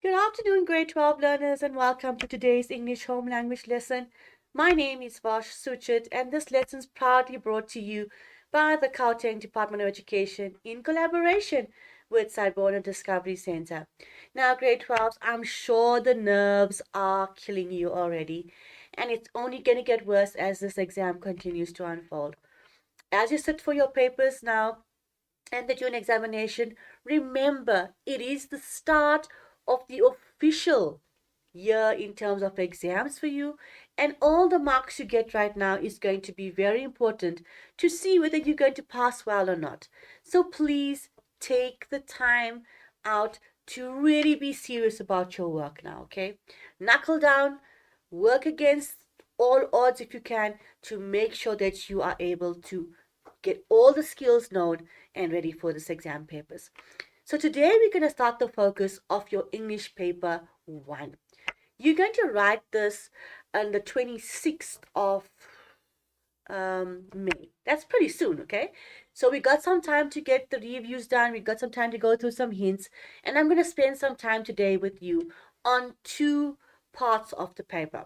Good afternoon, grade 12 learners, and welcome to today's English home language lesson. My name is Vash Suchit, and this lesson is proudly brought to you by the Gauteng Department of Education in collaboration with Cyborn Discovery Center. Now, grade 12s, I'm sure the nerves are killing you already, and it's only going to get worse as this exam continues to unfold. As you sit for your papers now, and the June examination, remember it is the start of the official year in terms of exams for you, and all the marks you get right now is going to be very important to see whether you're going to pass well or not. So please take the time out to really be serious about your work now, okay? Knuckle down, work against all odds if you can to make sure that you are able to get all the skills known and ready for this exam papers. So today we're going to start the focus of your English paper 1. You're going to write this on the 26th of May. That's pretty soon, okay? So we got some time to get the reviews done. We got some time to go through some hints. And I'm going to spend some time today with you on 2 parts of the paper.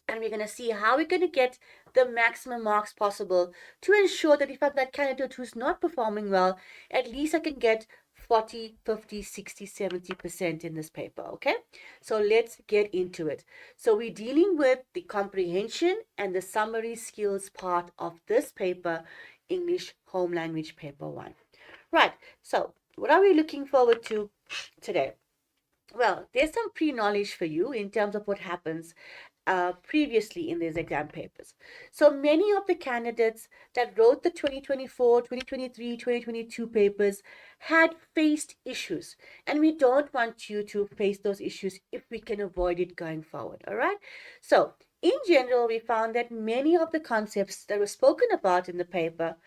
And we're going to see how we're going to get the maximum marks possible to ensure that if I'm that candidate who's not performing well, at least I can get 40, 50, 60, 70% in this paper, okay? So let's get into it. So we're dealing with the comprehension and the summary skills part of this paper, English Home Language Paper 1. Right, so what are we looking forward to today? Well, there's some pre-knowledge for you in terms of what happens previously in these exam papers. So many of the candidates that wrote the 2024, 2023, 2022 papers had faced issues, and we don't want you to face those issues if we can avoid it going forward, all right? So in general, we found that many of the concepts that were spoken about in the paper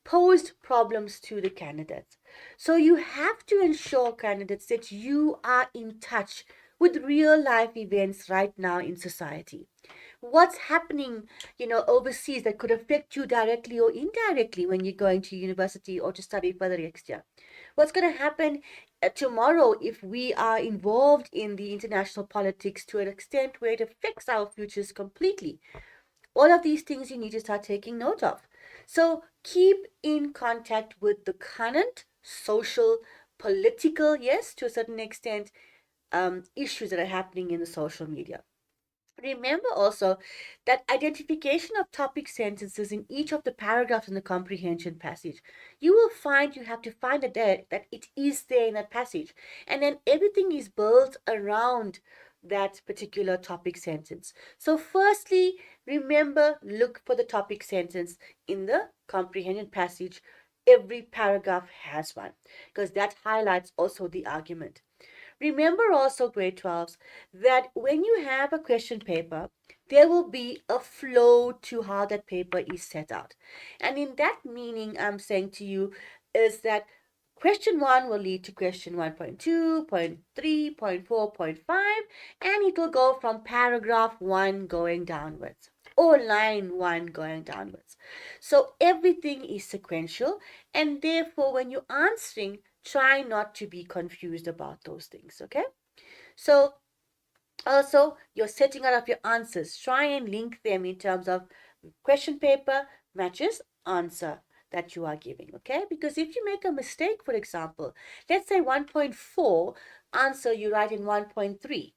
posed problems to the candidates. So you have to ensure, candidates, that you are in touch with real life events right now in society. What's happening, overseas that could affect you directly or indirectly when you're going to university or to study further next year? What's going to happen tomorrow if we are involved in the international politics to an extent where it affects our futures completely? All of these things you need to start taking note of. So keep in contact with the current social, political, yes, to a certain extent, issues that are happening in the social media. Remember also that identification of topic sentences in each of the paragraphs in the comprehension passage. You will find you have to find it there, that it is there in that passage. And then everything is built around that particular topic sentence. So firstly, remember, look for the topic sentence in the comprehension passage. Every paragraph has one because that highlights also the argument. Remember also, grade 12s, that when you have a question paper, there will be a flow to how that paper is set out. And in that meaning, I'm saying to you is that question 1 will lead to question 1.2, point 3, point 4, point 5, and it will go from paragraph 1 going downwards or line 1 going downwards. So everything is sequential, and therefore when you're answering, try not to be confused about those things, okay? So also, you're setting out of your answers. Try and link them in terms of question paper matches answer that you are giving, okay? Because if you make a mistake, for example, let's say 1.4 answer you write in 1.3,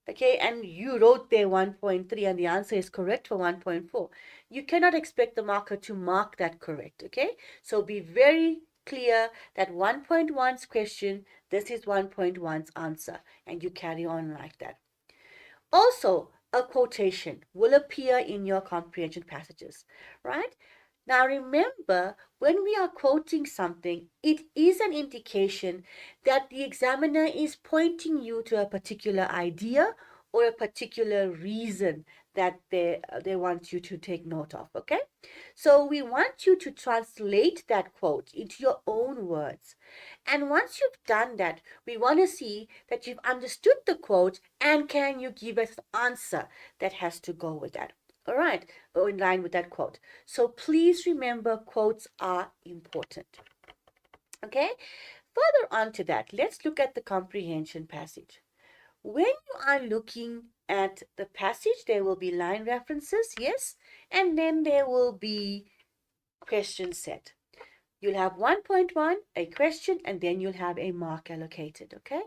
okay, and you wrote there 1.3 and the answer is correct for 1.4, you cannot expect the marker to mark that correct, okay? So be very clear that 1.1's question, this is 1.1's answer, and you carry on like that. Also, a quotation will appear in your comprehension passages, right? Now remember, when we are quoting something, it is an indication that the examiner is pointing you to a particular idea or a particular reason that they want you to take note of, okay? So we want you to translate that quote into your own words. And once you've done that, we want to see that you've understood the quote and can you give us an answer that has to go with that. All right, or in line with that quote. So please remember, quotes are important. Okay, further on to that, let's look at the comprehension passage. When you are looking at the passage, there will be line references, yes, and then there will be question set. You'll have 1.1, a question, and then you'll have a mark allocated, okay?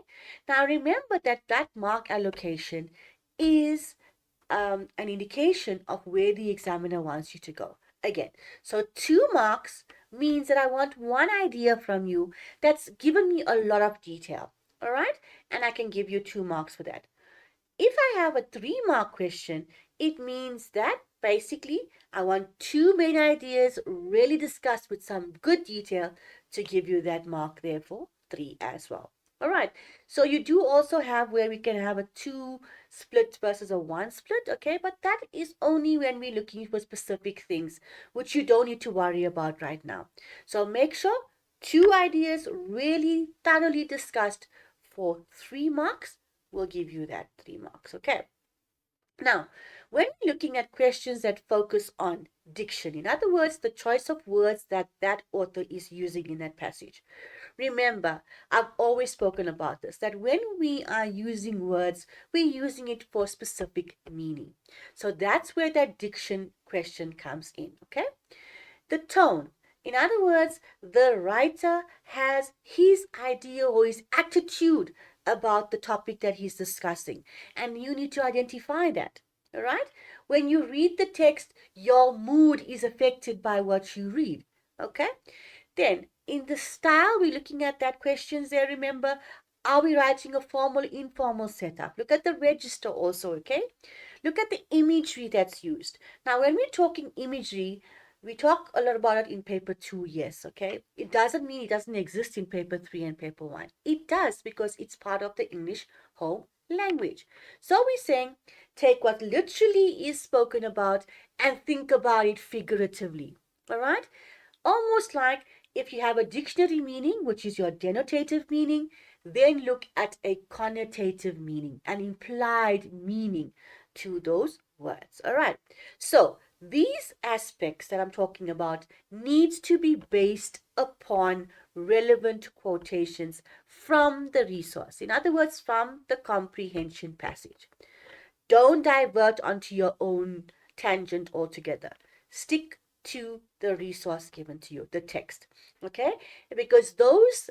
Now remember that that mark allocation is an indication of where the examiner wants you to go. Again, so 2 marks means that I want one idea from you that's given me a lot of detail, all right? And I can give you 2 marks for that. If I have a 3 mark question, it means that basically I want 2 main ideas really discussed with some good detail to give you that mark there for 3 as well. All right, so you do also have where we can have a 2 split versus a 1 split, okay? But that is only when we're looking for specific things, which you don't need to worry about right now. So make sure 2 ideas really thoroughly discussed for 3 marks will give you that 3 marks, okay? Now, when we're looking at questions that focus on diction, in other words, the choice of words that that author is using in that passage. Remember, I've always spoken about this, that when we are using words, we're using it for specific meaning. So that's where that diction question comes in, okay? The tone. In other words, the writer has his idea or his attitude about the topic that he's discussing, and you need to identify that. All right? When you read the text, your mood is affected by what you read. Okay? Then, in the style, we're looking at that questions there. Remember, are we writing a formal, informal setup? Look at the register also, okay? Look at the imagery that's used. Now, when we're talking imagery, we talk a lot about it in paper 2, yes, okay? It doesn't mean it doesn't exist in paper 3 and paper 1. It does because it's part of the English home language. So we're saying take what literally is spoken about and think about it figuratively, all right? Almost like if you have a dictionary meaning, which is your denotative meaning, then look at a connotative meaning, an implied meaning to those words. All right. So these aspects that I'm talking about needs to be based upon relevant quotations from the resource. In other words, from the comprehension passage. Don't divert onto your own tangent altogether. Stick to the resource given to you, the text. Okay? Because those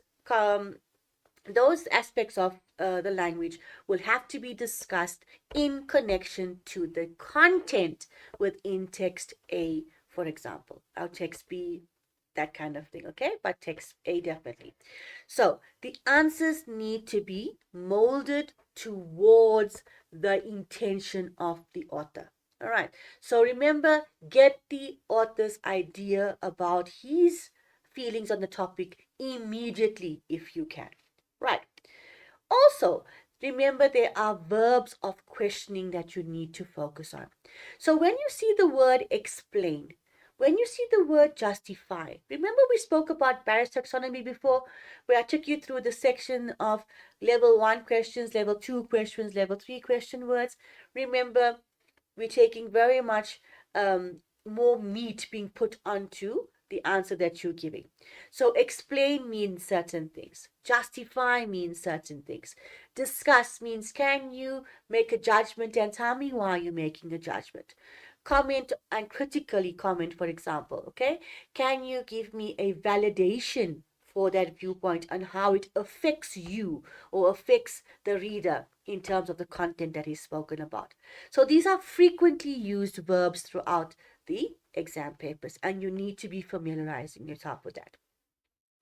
aspects of the language will have to be discussed in connection to the content within text A, for example, or text B, that kind of thing, okay? But text A definitely. So the answers need to be molded towards the intention of the author. All right. So remember, get the author's idea about his feelings on the topic immediately if you can. Right. Also, remember there are verbs of questioning that you need to focus on. So when you see the word explain, when you see the word justify, remember we spoke about Barrett's taxonomy before, where I took you through the section of level 1 questions, level 2 questions, level 3 question words. Remember, we're taking very much more meat being put onto the answer that you're giving. So explain means certain things. Justify means certain things. Discuss means can you make a judgment and tell me why you're making a judgment. Comment and critically comment, for example, okay? Can you give me a validation for that viewpoint and how it affects you or affects the reader in terms of the content that is spoken about? So these are frequently used verbs throughout the exam papers, and you need to be familiarizing yourself with that.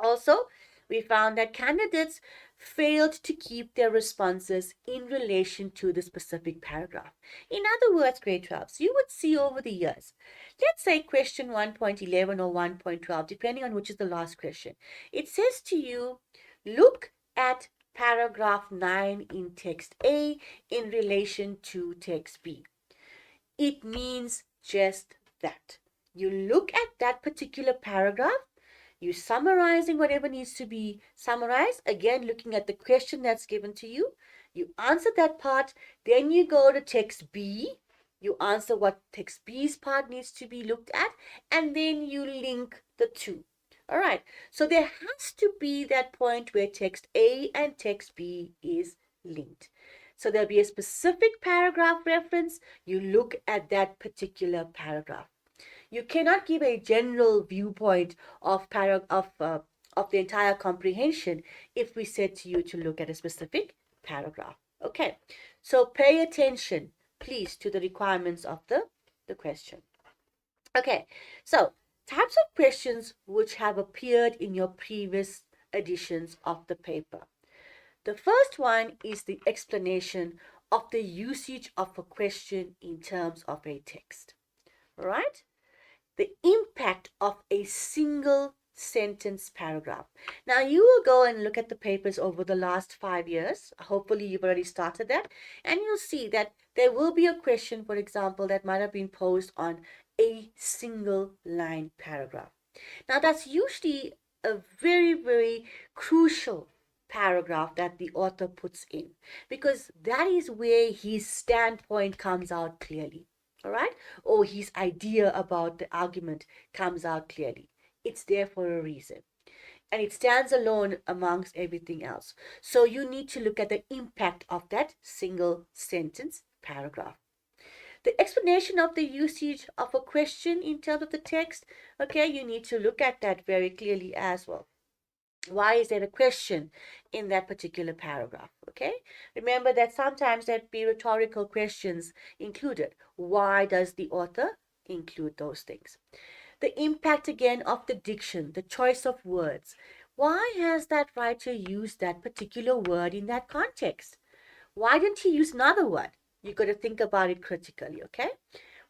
Also, we found that candidates failed to keep their responses in relation to the specific paragraph. In other words, grade 12s, you would see over the years, let's say question 1.11 or 1.12, depending on which is the last question. It says to you, look at paragraph 9 in text A in relation to text B. It means just that. You look at that particular paragraph, you summarizing whatever needs to be summarized, again looking at the question that's given to you, you answer that part, then you go to text B, you answer what text B's part needs to be looked at, and then you link the two. All right, so there has to be that point where text A and text B is linked. So there'll be a specific paragraph reference. You look at that particular paragraph. You cannot give a general viewpoint of the entire comprehension if we said to you to look at a specific paragraph. Okay, so pay attention, please, to the requirements of the question. Okay, so types of questions which have appeared in your previous editions of the paper. The first one is the explanation of the usage of a question in terms of a text. Right? The impact of a single sentence paragraph. Now you will go and look at the papers over the last 5 years. Hopefully you've already started that, and you'll see that there will be a question, for example, that might have been posed on a single line paragraph. Now that's usually a very, very crucial paragraph that the author puts in, because that is where his standpoint comes out clearly. All right? Or his idea about the argument comes out clearly. It's there for a reason. And it stands alone amongst everything else. So you need to look at the impact of that single sentence paragraph. The explanation of the usage of a question in terms of the text, okay, you need to look at that very clearly as well. Why is there a question in that particular paragraph? Okay, remember that sometimes there'd be rhetorical questions included. Why does the author include those things? The impact again of the diction, the choice of words. Why has that writer used that particular word in that context? Why didn't he use another word? You've got to think about it critically, okay?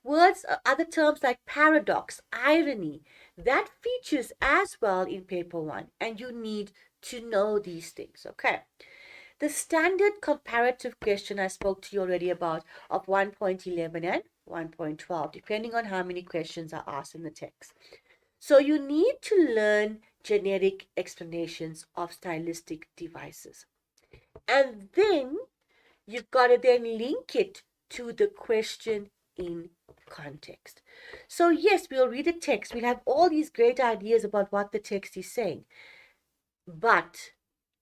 Words, other terms like paradox, irony, that features as well in paper one, and you need to know these things, okay? The standard comparative question I spoke to you already about of 1.11 and 1.12, depending on how many questions are asked in the text. So you need to learn generic explanations of stylistic devices. And then you've got to then link it to the question in context. So yes, we'll read the text. We'll have all these great ideas about what the text is saying. But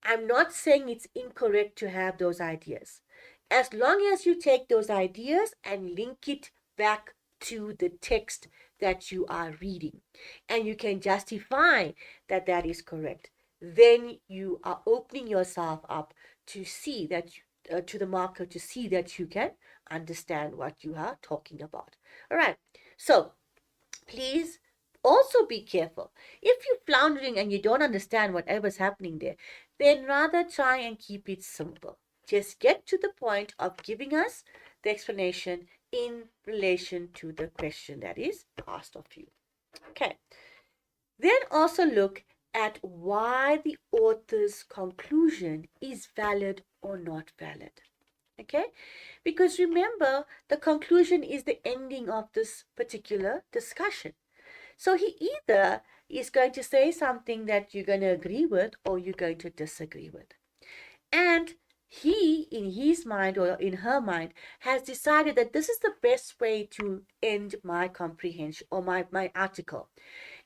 I'm not saying it's incorrect to have those ideas. As long as you take those ideas and link it back to the text that you are reading, and you can justify that that is correct, then you are opening yourself up to see that to the marker, to see that you can understand what you are talking about. All right, so please also be careful. If you're floundering and you don't understand whatever's happening there, then rather try and keep it simple. Just get to the point of giving us the explanation in relation to the question that is asked of you. Okay. Then also look at why the author's conclusion is valid or not valid. Okay? Because remember, the conclusion is the ending of this particular discussion. So he either is going to say something that you're going to agree with or you're going to disagree with. And he, in his mind or in her mind, has decided that this is the best way to end my comprehension or my article.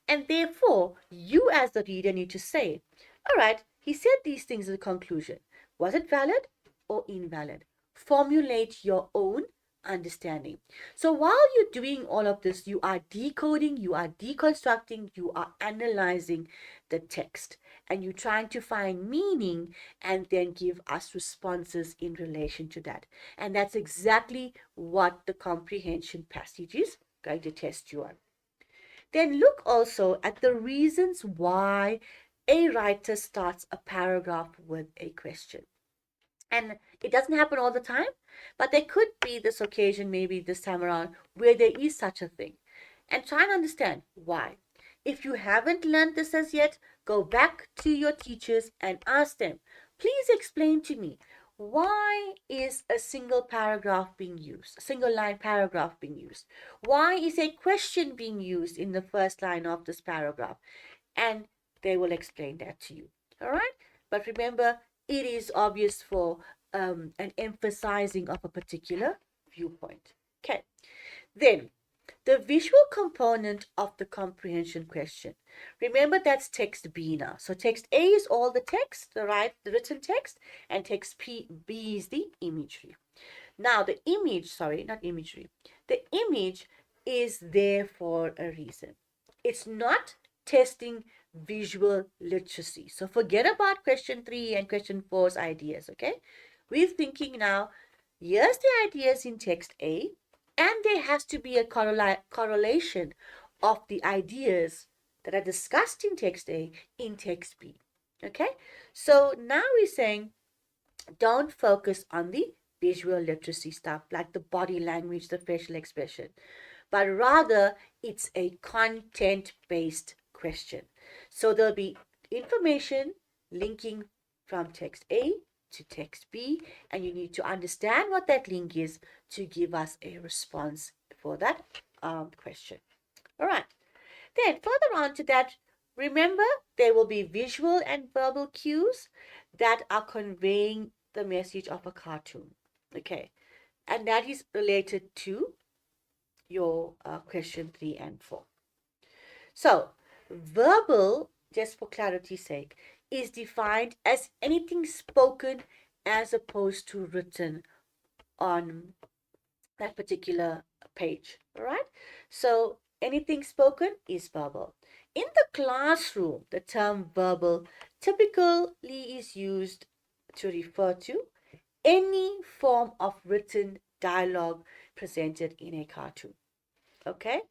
And therefore, you as the reader need to say, all right, he said these things in the conclusion. Was it valid or invalid? Formulate your own understanding. So while you're doing all of this, you are decoding, you are deconstructing, you are analyzing the text, and you're trying to find meaning and then give us responses in relation to that. And that's exactly what the comprehension passage is going to test you on. Then look also at the reasons why a writer starts a paragraph with a question. And it doesn't happen all the time, but there could be this occasion, maybe this time around, where there is such a thing. And try and understand why. If you haven't learned this as yet, go back to your teachers and ask them, please explain to me, why is a single paragraph being used, a single line paragraph being used? Why is a question being used in the first line of this paragraph? And they will explain that to you. All right? But remember, it is obvious for an emphasizing of a particular viewpoint. Okay. Then, The visual component of the comprehension question. Remember, that's text B now. So text A is all the text, the written text, and text B is the imagery. Now the image, sorry, not imagery. The image is there for a reason. It's not testing visual literacy. So forget about question 3 and question four's ideas, okay? We're thinking now, here's the ideas in text A, and there has to be a correlation of the ideas that are discussed in text A in text B. Okay? So now we're saying don't focus on the visual literacy stuff like the body language, the facial expression, but rather it's a content based question. So there'll be information linking from text A to text B, and you need to understand what that link is to give us a response for that question. All right. Then further on to that, remember there will be visual and verbal cues that are conveying the message of a cartoon. Okay. And that is related to your question 3 and 4. So, verbal, just for clarity's sake, is defined as anything spoken as opposed to written on that particular page. All right. So, anything spoken is verbal. In the classroom, the term verbal typically is used to refer to any form of written dialogue presented in a cartoon. Okay,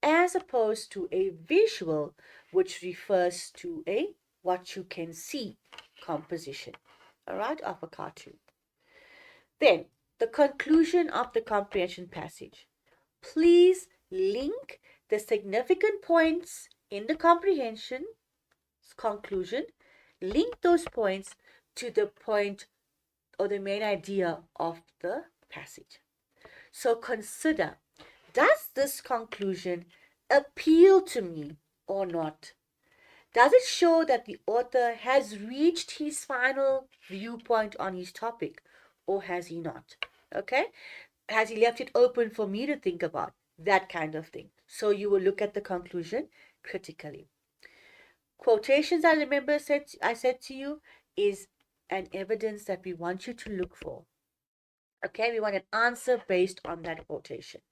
as opposed to a visual, which refers to a what you can see composition, all right, of a cartoon. Then the conclusion of the comprehension passage. Please link the significant points in the comprehension conclusion, link those points to the point or the main idea of the passage. So consider, does this conclusion appeal to me or not? Does it show that the author has reached his final viewpoint on his topic, or has he not? Okay? Has he left it open for me to think about? That kind of thing. So you will look at the conclusion critically. Quotations, I said to you, is an evidence that we want you to look for. Okay, we want an answer based on that quotation.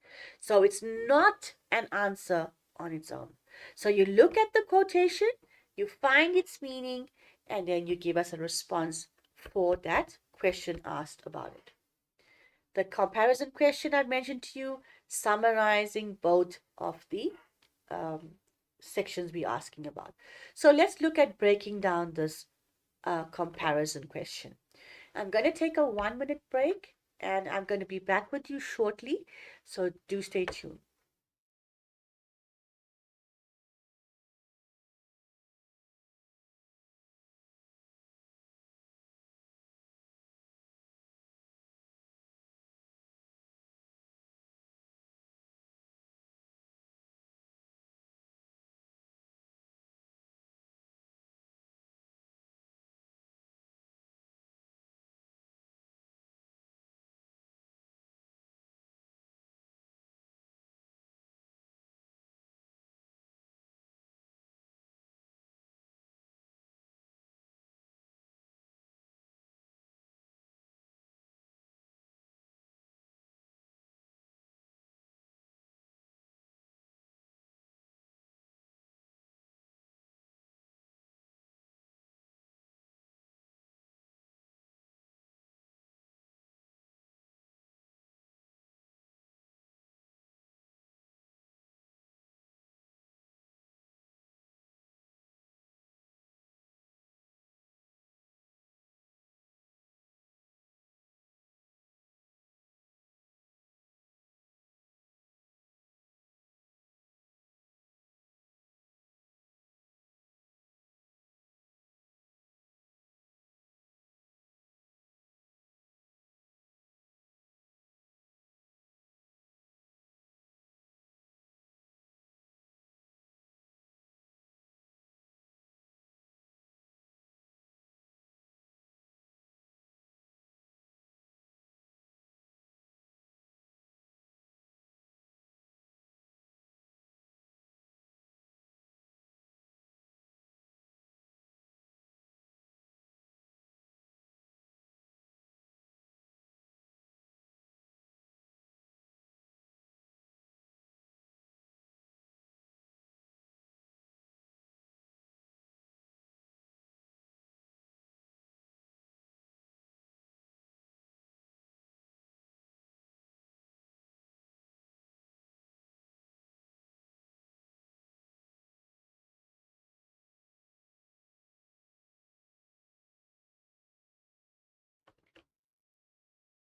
So it's not an answer on its own. So you look at the quotation, you find its meaning, and then you give us a response for that question asked about it. The comparison question I mentioned to you, summarizing both of the sections we're asking about. So let's look at breaking down this comparison question. I'm going to take a 1 minute break and I'm going to be back with you shortly. So do stay tuned.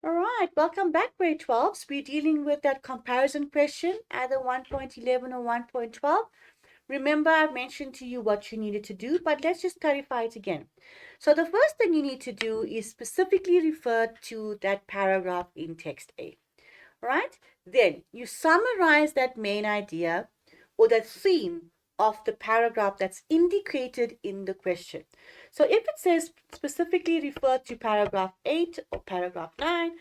All right, welcome back, grade 12s. We're dealing with that comparison question, either 1.11 or 1.12. Remember, I mentioned to you what you needed to do, but let's just clarify it again. So the first thing you need to do is specifically refer to that paragraph in text A. Right? Then you summarize that main idea or the theme of the paragraph that's indicated in the question. So if it says specifically refer to paragraph 8 or paragraph 9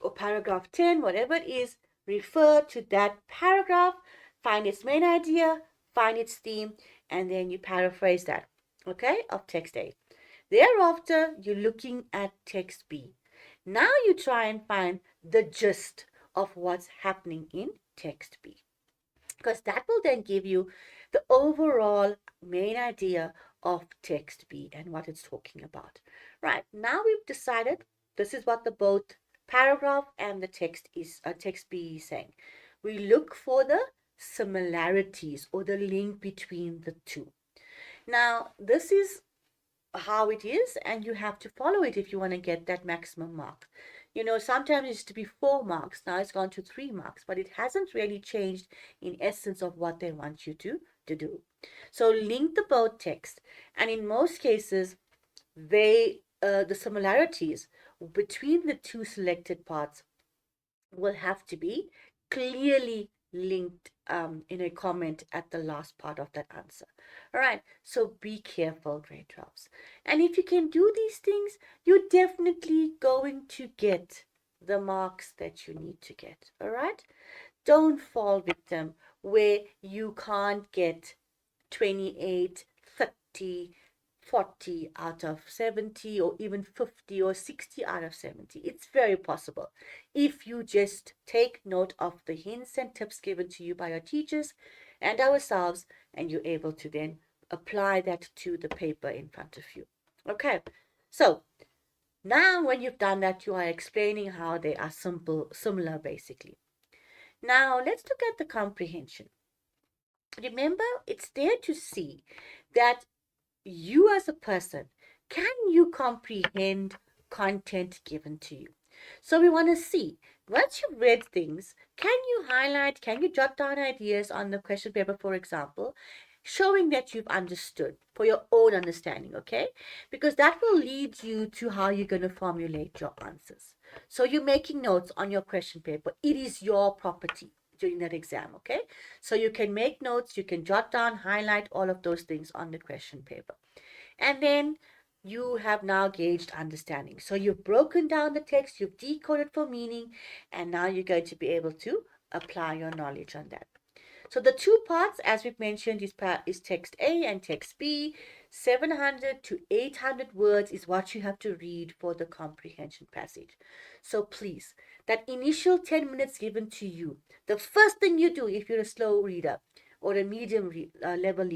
or paragraph 10, whatever it is, refer to that paragraph, find its main idea, find its theme, and then you paraphrase that, okay, of text A. Thereafter, you're looking at text B. Now you try and find the gist of what's happening in text B, because that will then give you the overall main idea of text B and what it's talking about. Right, now we've decided this is what the both paragraph and the text B is saying. We look for the similarities or the link between the two. Now, this is how it is, and you have to follow it if you want to get that maximum mark. Sometimes it used to be 4 marks, now it's gone to 3 marks, but it hasn't really changed in essence of what they want you to do. So link the both text, and in most cases, the similarities between the two selected parts will have to be clearly linked in a comment at the last part of that answer. All right, so be careful, grade 12s. And if you can do these things, you're definitely going to get the marks that you need to get. All right, don't fall victim where you can't get 28, 30, 40 out of 70, or even 50 or 60 out of 70. It's very possible if you just take note of the hints and tips given to you by your teachers and ourselves, and you're able to then apply that to the paper in front of you. Okay, so now when you've done that, you are explaining how they are similar basically. Now let's look at the comprehension. Remember, it's there to see that you as a person, can you comprehend content given to you? So we want to see, once you've read things, can you jot down ideas on the question paper, for example, showing that you've understood for your own understanding, okay? Because that will lead you to how you're going to formulate your answers. So you're making notes on your question paper. It is your property during that exam, okay? So you can make notes, you can jot down, highlight all of those things on the question paper. And then you have now gauged understanding. So you've broken down the text, you've decoded for meaning, and now you're going to be able to apply your knowledge on that. So the two parts, as we've mentioned, is text A and text B. 700 to 800 words is what you have to read for the comprehension passage. So please, that initial 10 minutes given to you, the first thing you do if you're a slow reader or a medium level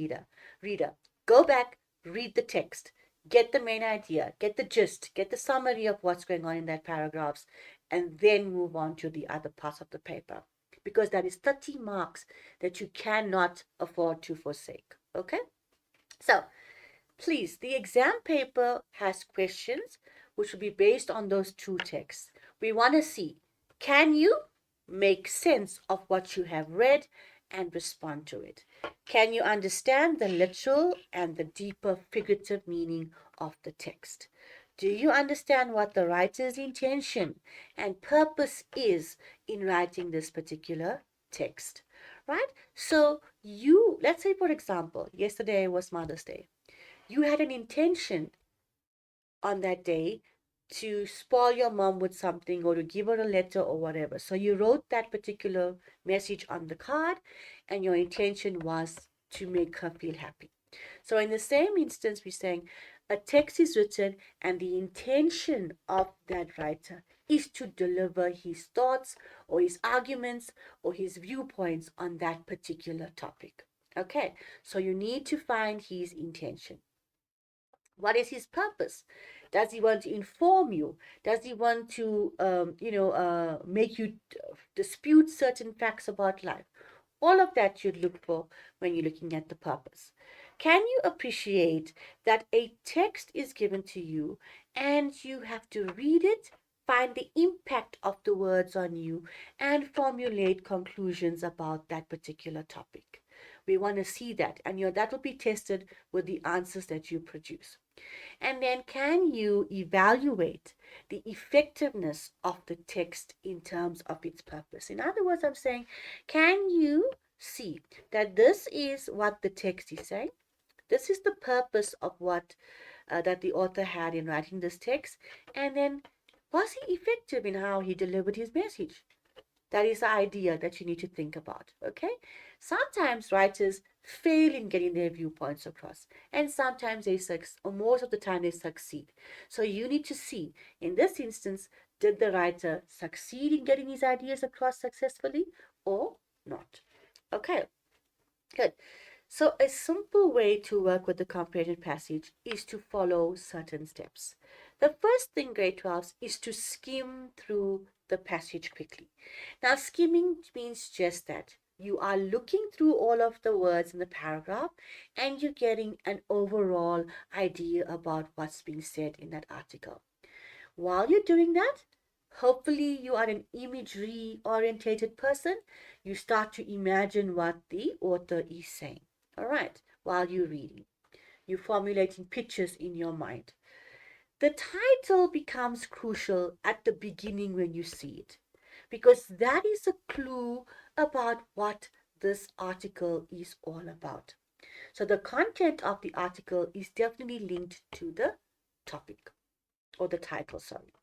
reader, go back, read the text, get the main idea, get the gist, get the summary of what's going on in that paragraphs, and then move on to the other parts of the paper, because that is 30 marks that you cannot afford to forsake. Okay? So, please, the exam paper has questions which will be based on those two texts. We want to see, can you make sense of what you have read and respond to it? Can you understand the literal and the deeper figurative meaning of the text? Do you understand what the writer's intention and purpose is in writing this particular text? Right? So let's say, for example, yesterday was Mother's Day. You had an intention on that day to spoil your mom with something or to give her a letter or whatever. So you wrote that particular message on the card, and your intention was to make her feel happy. So in the same instance, we're saying a text is written, and the intention of that writer is to deliver his thoughts or his arguments or his viewpoints on that particular topic. Okay, so you need to find his intention. What is his purpose? Does he want to inform you? Does he want to, make you dispute certain facts about life? All of that you'd look for when you're looking at the purpose. Can you appreciate that a text is given to you and you have to read it, find the impact of the words on you, and formulate conclusions about that particular topic. We want to see that, and that will be tested with the answers that you produce. And then, can you evaluate the effectiveness of the text in terms of its purpose? In other words, I'm saying, can you see that this is what the text is saying? This is the purpose of what that the author had in writing this text. And then, was he effective in how he delivered his message? That is the idea that you need to think about, okay? Sometimes writers fail in getting their viewpoints across, and sometimes or most of the time they succeed. So you need to see, in this instance, did the writer succeed in getting his ideas across successfully or not? Okay, good. So a simple way to work with the comprehension passage is to follow certain steps. The first thing, grade 12s, is to skim through the passage quickly. Now, skimming means just that. You are looking through all of the words in the paragraph and you're getting an overall idea about what's being said in that article. While you're doing that, hopefully you are an imagery orientated person. You start to imagine what the author is saying. All right, while you're reading, you're formulating pictures in your mind. The title becomes crucial at the beginning when you see it, because that is a clue about what this article is all about. So the content of the article is definitely linked to the topic or the title, sorry.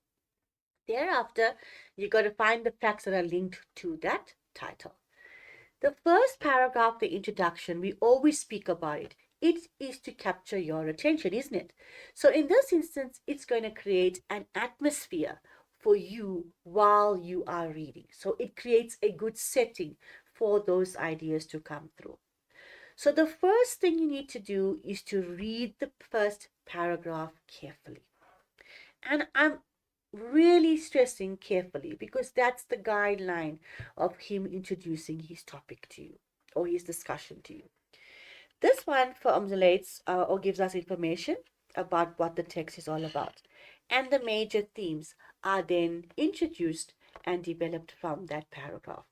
Thereafter, you got to find the facts that are linked to that title. The first paragraph, the introduction, we always speak about it. It is to capture your attention, isn't it? So in this instance, it's going to create an atmosphere for you while you are reading. So it creates a good setting for those ideas to come through. So the first thing you need to do is to read the first paragraph carefully. And I'm really stressing carefully because that's the guideline of him introducing his topic to you or his discussion to you. This one formulates or gives us information about what the text is all about, and the major themes are then introduced and developed from that paragraph.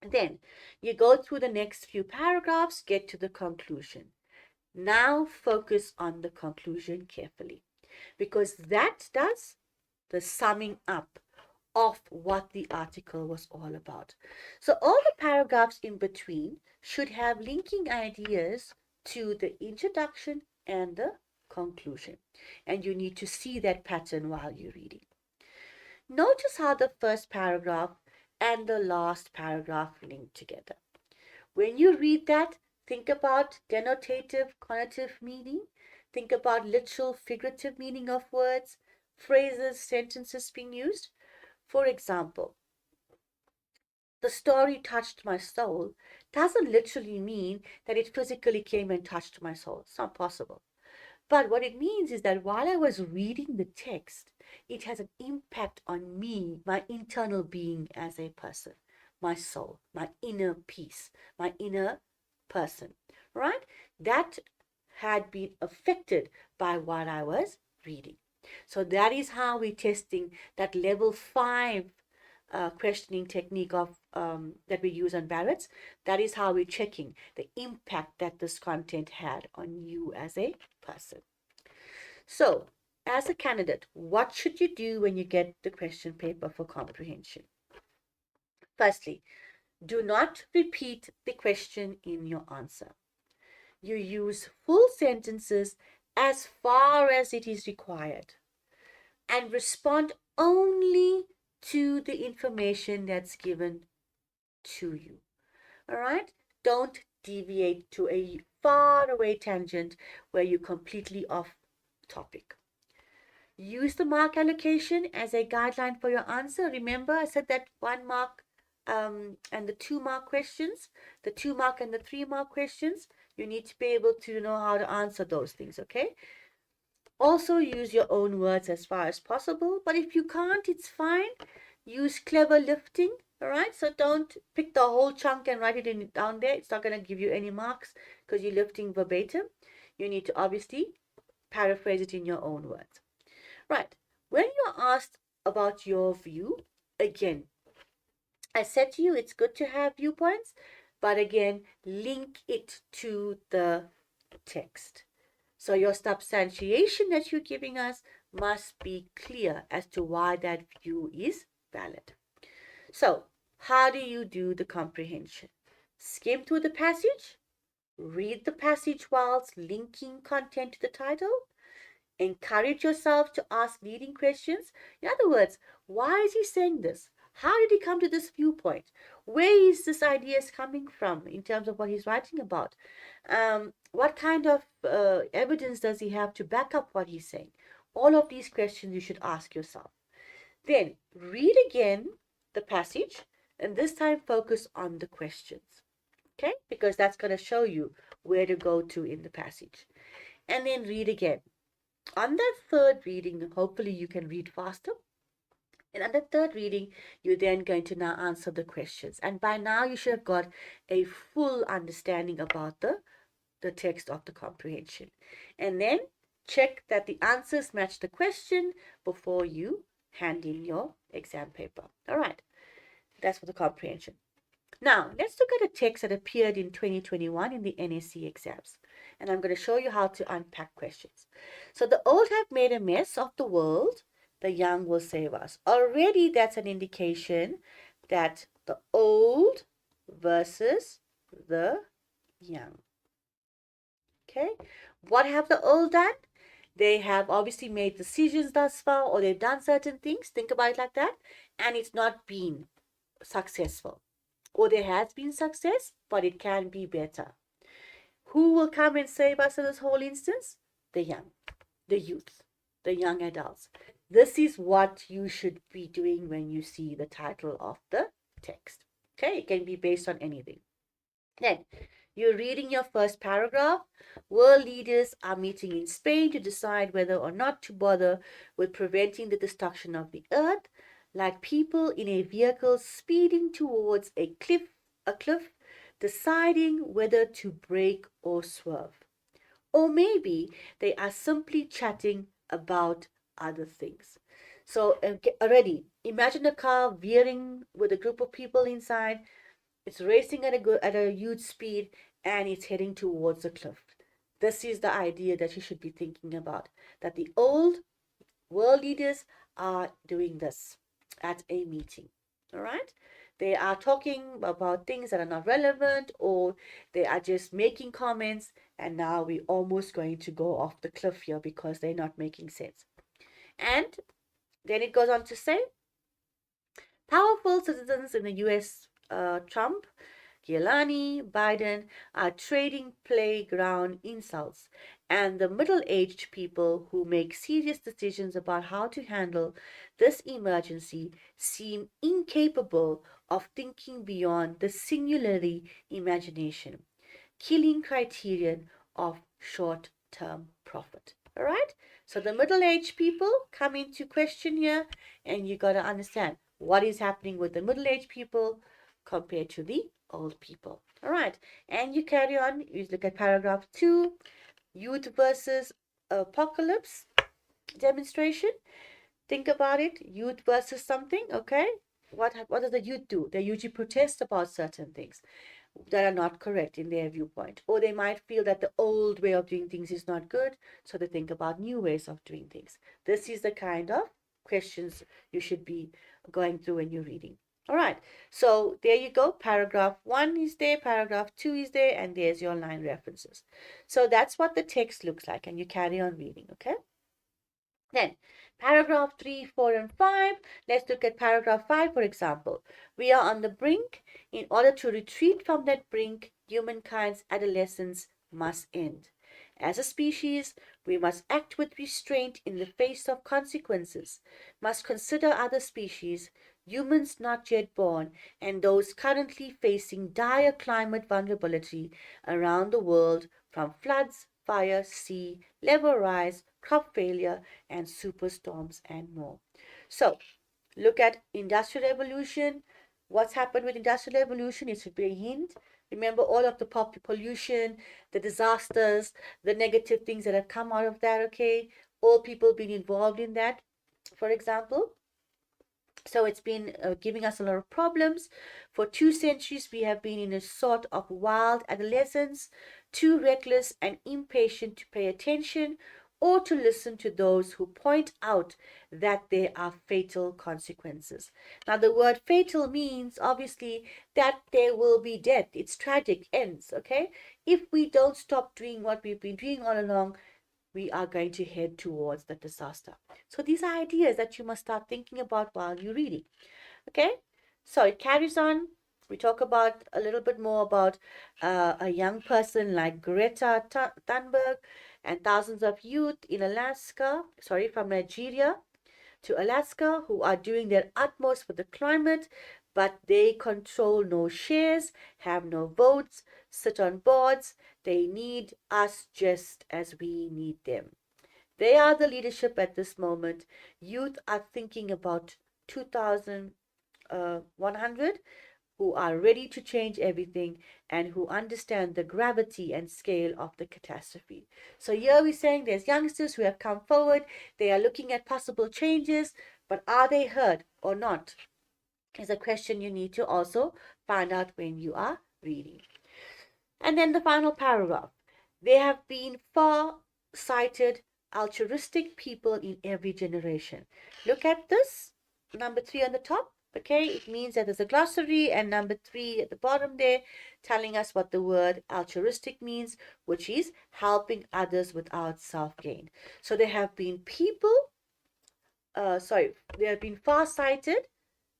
Then you go through the next few paragraphs, get to the conclusion. Now focus on the conclusion carefully, because that does the summing up of what the article was all about. So all the paragraphs in between should have linking ideas to the introduction and the conclusion. And you need to see that pattern while you're reading. Notice how the first paragraph and the last paragraph link together. When you read that, think about denotative, connotative meaning. Think about literal, figurative meaning of words, phrases, sentences being used. For example, the story touched my soul doesn't literally mean that it physically came and touched my soul. It's not possible. But what it means is that while I was reading the text, it has an impact on me, my internal being as a person, my soul, my inner peace, my inner person, right? That had been affected by what I was reading. So that is how we're testing that level 5 questioning technique of that we use on Barrett's. That is how we're checking the impact that this content had on you as a person. So, as a candidate, what should you do when you get the question paper for comprehension? Firstly, do not repeat the question in your answer. You use full sentences as far as it is required and respond only to the information that's given to you. All right? Don't deviate to a far away tangent where you're completely off topic. Use the mark allocation as a guideline for your answer. Remember, I said that 1 mark and the 2 mark questions, the 2 mark and the 3 mark questions, you need to be able to know how to answer those things, okay? Also use your own words as far as possible, but if you can't, it's fine. Use clever lifting, all right? So don't pick the whole chunk and write it down there. It's not going to give you any marks because you're lifting verbatim. You need to obviously paraphrase it in your own words. Right. When you're asked about your view. Again, I said to you, it's good to have viewpoints, but again, link it to the text. So your substantiation that you're giving us must be clear as to why that view is valid. So, how do you do the comprehension? Skim through the passage, read the passage whilst linking content to the title, encourage yourself to ask leading questions. In other words, why is he saying this? How did he come to this viewpoint? Where is this ideas coming from in terms of what he's writing about? What kind of evidence does he have to back up what he's saying? All of these questions you should ask yourself. Then read again the passage and this time focus on the questions. Okay? Because that's going to show you where to go to in the passage. And then read again. On that third reading, hopefully you can read faster. And on the third reading, you're then going to now answer the questions. And by now, you should have got a full understanding about the text of the comprehension. And then check that the answers match the question before you hand in your exam paper. All right, that's for the comprehension. Now, let's look at a text that appeared in 2021 in the NSC exams. And I'm going to show you how to unpack questions. So, the old have made a mess of the world, the young will save us. Already, that's an indication that the old versus the young. Okay, what have the old done? They have obviously made decisions thus far, or they've done certain things. Think about it like that, and it's not been successful. Or there has been success, but it can be better. Who will come and save us in this whole instance? The young, the youth, the young adults. This is what you should be doing when you see the title of the text. Okay, it can be based on anything. Then, you're reading your first paragraph. World leaders are meeting in Spain to decide whether or not to bother with preventing the destruction of the earth, like people in a vehicle speeding towards a cliff, deciding whether to brake or swerve. Or maybe they are simply chatting about other things. So already, imagine a car veering with a group of people inside. It's racing at a huge speed and it's heading towards a cliff. This is the idea that you should be thinking about. That the old world leaders are doing this at a meeting. All right? They are talking about things that are not relevant, or they are just making comments, and now we're almost going to go off the cliff here because they're not making sense. And then it goes on to say, powerful citizens in the US, Trump, Giuliani, Biden, are trading playground insults, and the middle-aged people who make serious decisions about how to handle this emergency seem incapable of thinking beyond the singularly imagination, killing criterion of short-term profit. All right? So the middle-aged people come into question here, and you got to understand what is happening with the middle-aged people compared to the old people. All right, and you carry on. You look at paragraph 2, youth versus apocalypse demonstration. Think about it, youth versus something. Okay, what does the youth do? They usually protest about certain things that are not correct in their viewpoint, or they might feel that the old way of doing things is not good, so they think about new ways of doing things. This is the kind of questions you should be going through when you're reading. All right, so there you go. Paragraph 1 is there, paragraph 2 is there, and there's your line references. So that's what the text looks like, and you carry on reading, okay? Then, paragraph 3, 4, and 5. Let's look at paragraph 5, for example. We are on the brink. In order to retreat from that brink, humankind's adolescence must end. As a species, we must act with restraint in the face of consequences, must consider other species, humans not yet born, and those currently facing dire climate vulnerability around the world, from floods, fire, sea, level rise, crop failure, and superstorms, and more. So, look at industrial revolution. What's happened with industrial revolution? It should be a hint. Remember all of the pollution, the disasters, the negative things that have come out of that, okay? All people being involved in that, for example. So it's been giving us a lot of problems. For 2 centuries, we have been in a sort of wild adolescence, too reckless and impatient to pay attention or to listen to those who point out that there are fatal consequences. Now, the word fatal means obviously that there will be death. It's tragic, ends, okay? If we don't stop doing what we've been doing all along, we are going to head towards the disaster. So these are ideas that you must start thinking about while you're reading. Okay? So it carries on. We talk about a little bit more about a young person like Greta Thunberg and thousands of youth in Alaska, sorry, from Nigeria to Alaska who are doing their utmost for the climate, but they control no shares, have no votes, sit on boards. They need us just as we need them. They are the leadership at this moment. Youth are thinking about 2100 who are ready to change everything and who understand the gravity and scale of the catastrophe. So here we're saying there's youngsters who have come forward. They are looking at possible changes, but are they heard or not? Is a question you need to also find out when you are reading. And then the final paragraph. There have been far-sighted, altruistic people in every generation. Look at this, number 3 on the top. Okay, it means that there's a glossary and number 3 at the bottom there telling us what the word altruistic means, which is helping others without self-gain. So there have been people, there have been far-sighted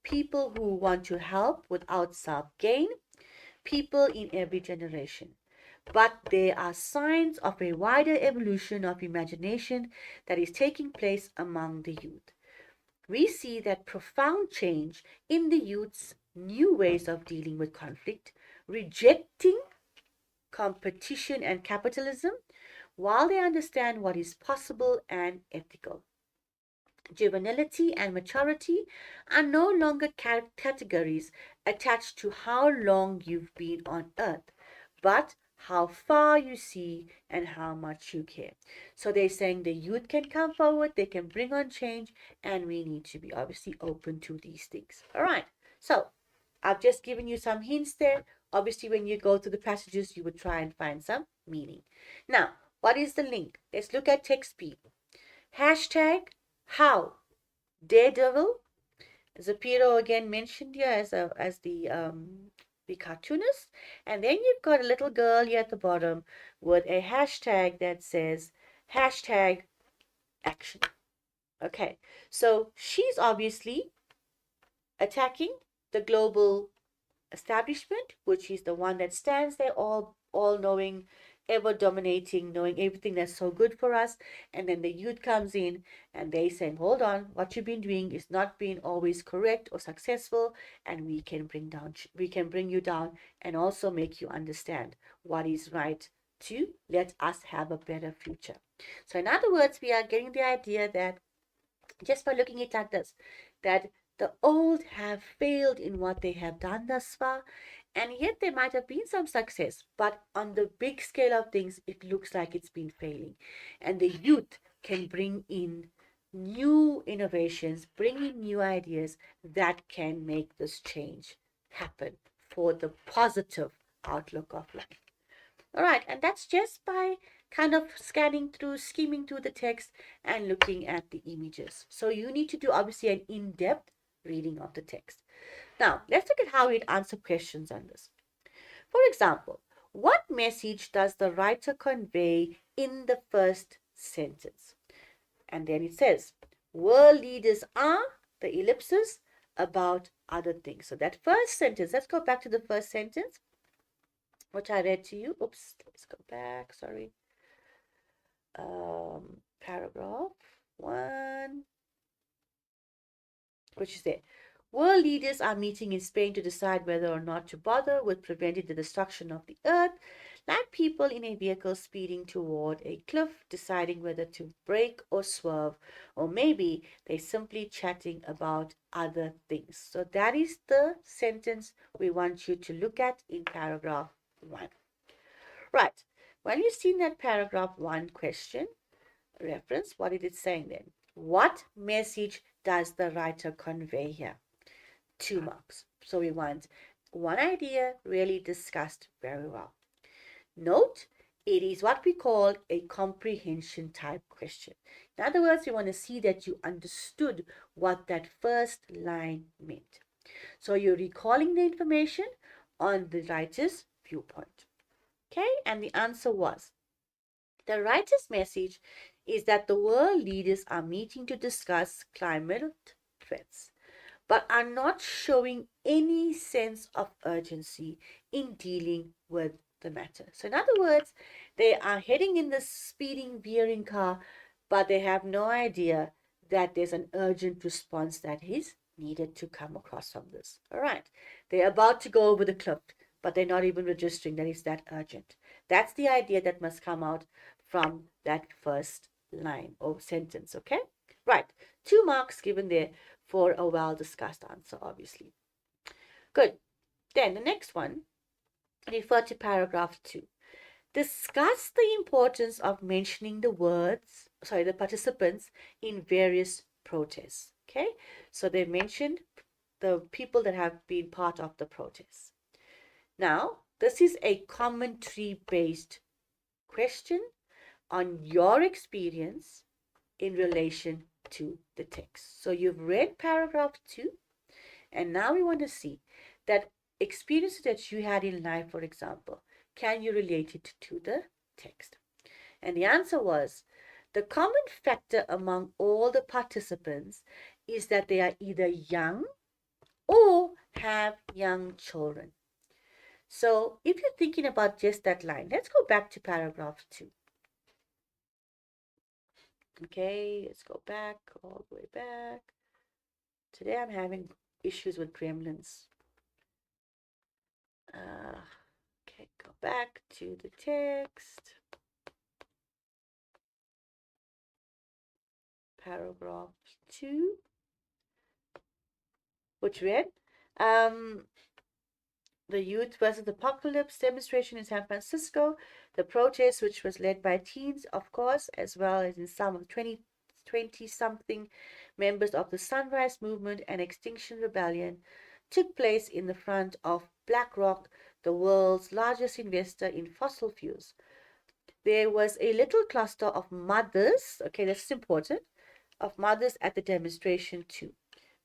people who want to help without self-gain, people in every generation. But there are signs of a wider evolution of imagination that is taking place among the youth. We see that profound change in the youth's new ways of dealing with conflict, rejecting competition and capitalism, while they understand what is possible and ethical. Juvenility and maturity are no longer categories attached to how long you've been on earth, but how far you see and how much you care. So they're saying the youth can come forward, they can bring on change, and we need to be obviously open to these things. All right. So I've just given you some hints there. Obviously, when you go through the passages, you would try and find some meaning. Now, what is the link? Let's look at text B. Hashtag how Daredevil, Zapiro again mentioned here as the cartoonist, and then you've got a little girl here at the bottom with a hashtag that says hashtag action. Okay, so she's obviously attacking the global establishment, which is the one that stands there all knowing, ever dominating, knowing everything that's so good for us. And then the youth comes in and they say, hold on, what you've been doing is not being always correct or successful, and we can bring you down and also make you understand what is right to let us have a better future. So in other words, we are getting the idea that just by looking at it like this, that the old have failed in what they have done thus far, and yet there might have been some success, but on the big scale of things, it looks like it's been failing. And the youth can bring in new innovations, bring in new ideas that can make this change happen for the positive outlook of life. All right, and that's just by kind of skimming through the text and looking at the images. So you need to do obviously an in-depth reading of the text. Now, let's look at how we'd answer questions on this. For example, what message does the writer convey in the first sentence? And then it says, world leaders are the ellipsis about other things. So that first sentence, let's go back to the first sentence, which I read to you. Oops, let's go back, sorry. Paragraph 1, which is there. World leaders are meeting in Spain to decide whether or not to bother with preventing the destruction of the earth, like people in a vehicle speeding toward a cliff, deciding whether to brake or swerve, or maybe they're simply chatting about other things. So that is the sentence we want you to look at in paragraph 1. Right. When you've seen that paragraph 1 question reference, what is it saying then? What message does the writer convey here? 2 marks. So we want one idea really discussed very well. Note, it is what we call a comprehension type question. In other words, we want to see that you understood what that first line meant. So you're recalling the information on the writer's viewpoint. Okay, and the answer was, the writer's message is that the world leaders are meeting to discuss climate threats, but are not showing any sense of urgency in dealing with the matter. So, in other words, they are heading in the speeding, veering car, but they have no idea that there's an urgent response that is needed to come across from this. All right, they're about to go over the cliff, but they're not even registering that it's that urgent. That's the idea that must come out from that first line or sentence, okay? Right, 2 marks given there for a well-discussed answer, obviously. Good. Then the next one, refer to paragraph 2. Discuss the importance of mentioning the participants in various protests. Okay, so they mentioned the people that have been part of the protests. Now, this is a commentary-based question on your experience in relation to the text. So you've read paragraph 2, and now we want to see that experiences that you had in life, for example, can you relate it to the text? And the answer was, the common factor among all the participants is that they are either young or have young children. So if you're thinking about just that line, let's go back to paragraph 2. Okay, let's go back, all the way back. Today I'm having issues with gremlins. Okay, go back to the text. Paragraph 2, which read, the Youth versus Apocalypse demonstration in San Francisco, the protest, which was led by teens, of course, as well as in some of the 20-something members of the Sunrise Movement and Extinction Rebellion, took place in the front of BlackRock, the world's largest investor in fossil fuels. There was a little cluster of mothers, okay, that's important, of mothers at the demonstration too,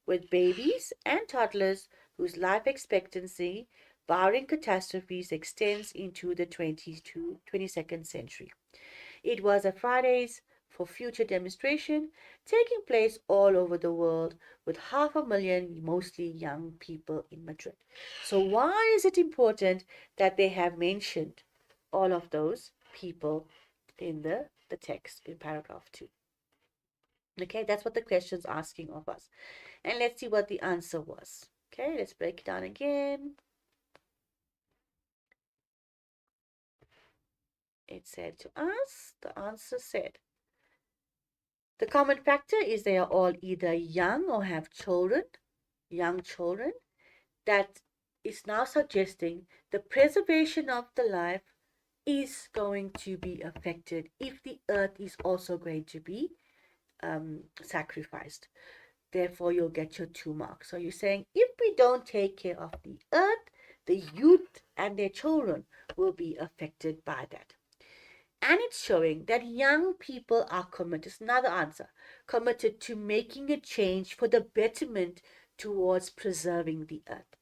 with babies and toddlers whose life expectancy, barring catastrophes, extends into the 22nd century. It was a Fridays for Future demonstration taking place all over the world with 500,000 mostly young people in Madrid. So why is it important that they have mentioned all of those people in the text in paragraph 2? Okay, that's what the question's asking of us. And let's see what the answer was. Okay, let's break it down again. It said to us, the answer said, the common factor is they are all either young or have children, young children. That is now suggesting the preservation of the life is going to be affected if the earth is also going to be sacrificed. Therefore, you'll get your 2 marks. So you're saying if we don't take care of the earth, the youth and their children will be affected by that. And it's showing that young people are committed, it's another answer, committed to making a change for the betterment towards preserving the earth.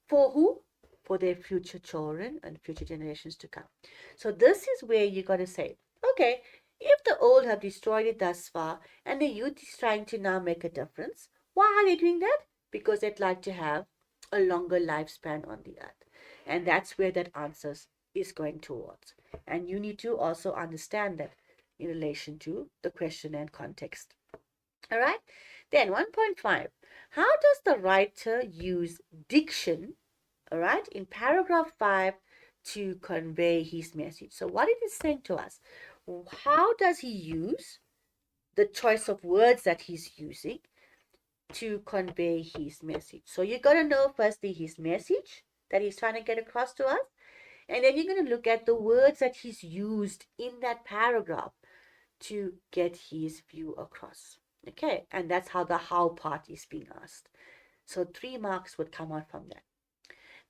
For who? For their future children and future generations to come. So this is where you got to say, okay, if the old have destroyed it thus far and the youth is trying to now make a difference, why are they doing that? Because they'd like to have a longer lifespan on the earth. And that's where that answer is going towards. And you need to also understand that in relation to the question and context. All right. Then 1.5. How does the writer use diction, all right, in paragraph 5 to convey his message? So what it is saying to us, how does he use the choice of words that he's using to convey his message? So you got to know firstly his message that he's trying to get across to us. And then you're going to look at the words that he's used in that paragraph to get his view across. Okay, and that's how the how part is being asked. So 3 marks would come out from that.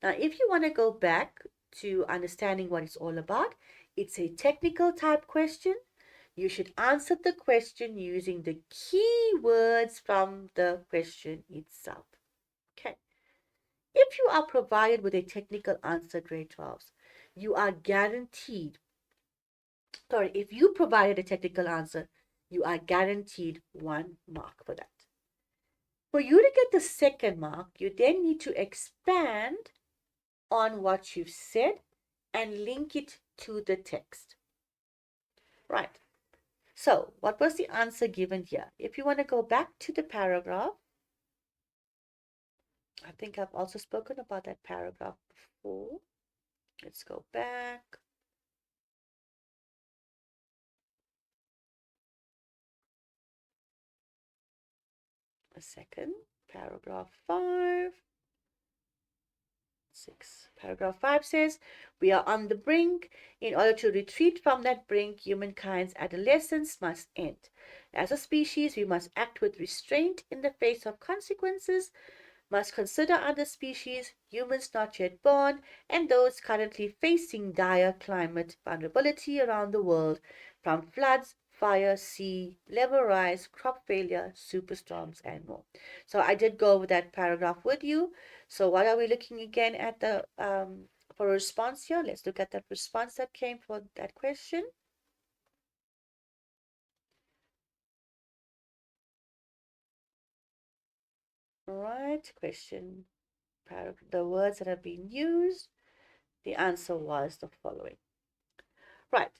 Now, if you want to go back to understanding what it's all about, it's a technical type question. You should answer the question using the key words from the question itself. Okay. If you are provided with a technical answer, grade 12s, you are guaranteed, sorry, if you provided a technical answer, you are guaranteed 1 mark for that. For you to get the second mark, you then need to expand on what you've said and link it to the text. Right. So, what was the answer given here? If you want to go back to the paragraph, I think I've also spoken about that paragraph before. Let's go back. A second. Paragraph 5. 6. Paragraph 5 says, we are on the brink. In order to retreat from that brink, humankind's adolescence must end. As a species, we must act with restraint in the face of consequences, must consider other species, humans not yet born, and those currently facing dire climate vulnerability around the world, from floods, fire, sea, level rise, crop failure, superstorms, and more. So I did go over that paragraph with you. So what are we looking again at the for a response here? Let's look at that response that came for that question. All right, question, the words that have been used. The answer was the following. Right.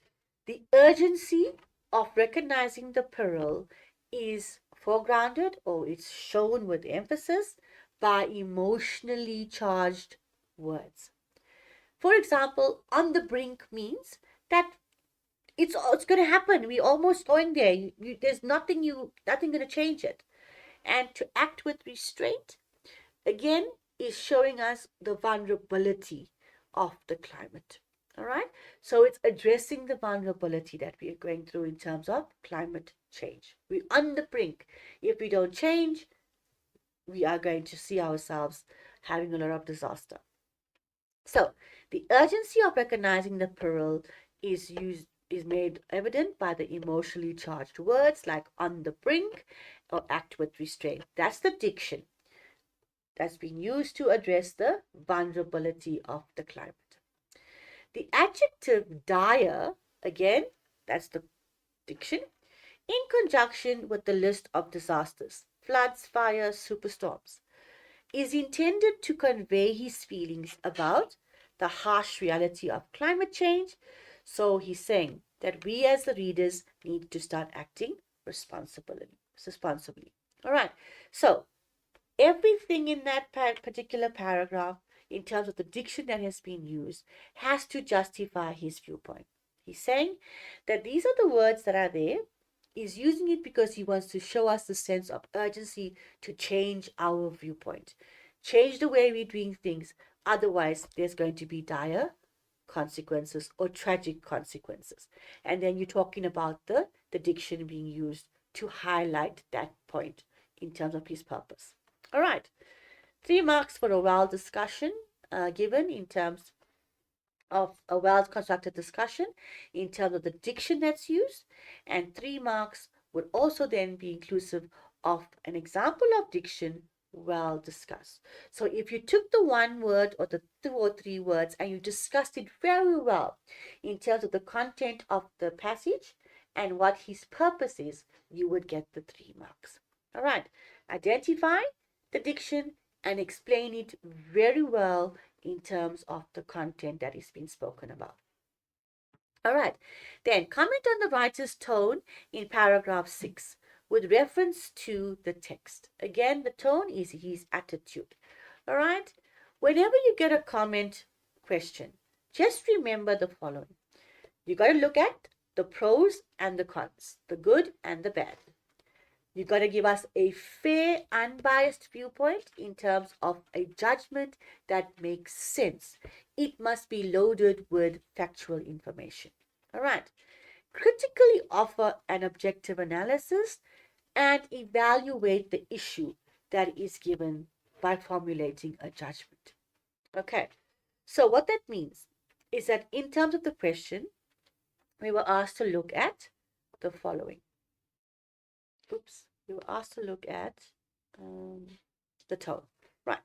The urgency of recognizing the peril is foregrounded, or it's shown with emphasis, by emotionally charged words. For example, on the brink means that it's going to happen. We're almost going there. There's nothing going to change it. And to act with restraint, again, is showing us the vulnerability of the climate. All right. So it's addressing the vulnerability that we are going through in terms of climate change. We're on the brink. If we don't change, we are going to see ourselves having a lot of disaster. So the urgency of recognizing the peril is made evident by the emotionally charged words like on the brink or act with restraint. That's the diction that's been used to address the vulnerability of the climate. The adjective dire, again, that's the diction, in conjunction with the list of disasters, floods, fires, superstorms, is intended to convey his feelings about the harsh reality of climate change. So he's saying that we as the readers need to start acting responsibly. All right. So everything in that particular paragraph, in terms of the diction that has been used, has to justify his viewpoint. He's saying that these are the words that are there. He's using it because he wants to show us the sense of urgency to change our viewpoint, change the way we're doing things. Otherwise, there's going to be dire consequences or tragic consequences. And then you're talking about the diction being used to highlight that point in terms of his purpose. All right, 3 marks for a well discussion given in terms of a well constructed discussion in terms of the diction that's used, and 3 marks would also then be inclusive of an example of diction well discussed. So if you took the one word or the 2 or 3 words and you discussed it very well in terms of the content of the passage and what his purpose is, you would get the 3 marks. All right, identify the diction and explain it very well in terms of the content that is being spoken about. All right, then comment on the writer's tone in paragraph 6 with reference to the text. Again, the tone is his attitude. All right, whenever you get a comment question, just remember the following. You got to look at the pros and the cons, the good and the bad. You got to give us a fair, unbiased viewpoint in terms of a judgment that makes sense. It must be loaded with factual information. All right. Critically offer an objective analysis and evaluate the issue that is given by formulating a judgment. Okay, so what that means is that in terms of the question, we were asked to look at the following. Oops, we were asked to look at the tone. Right.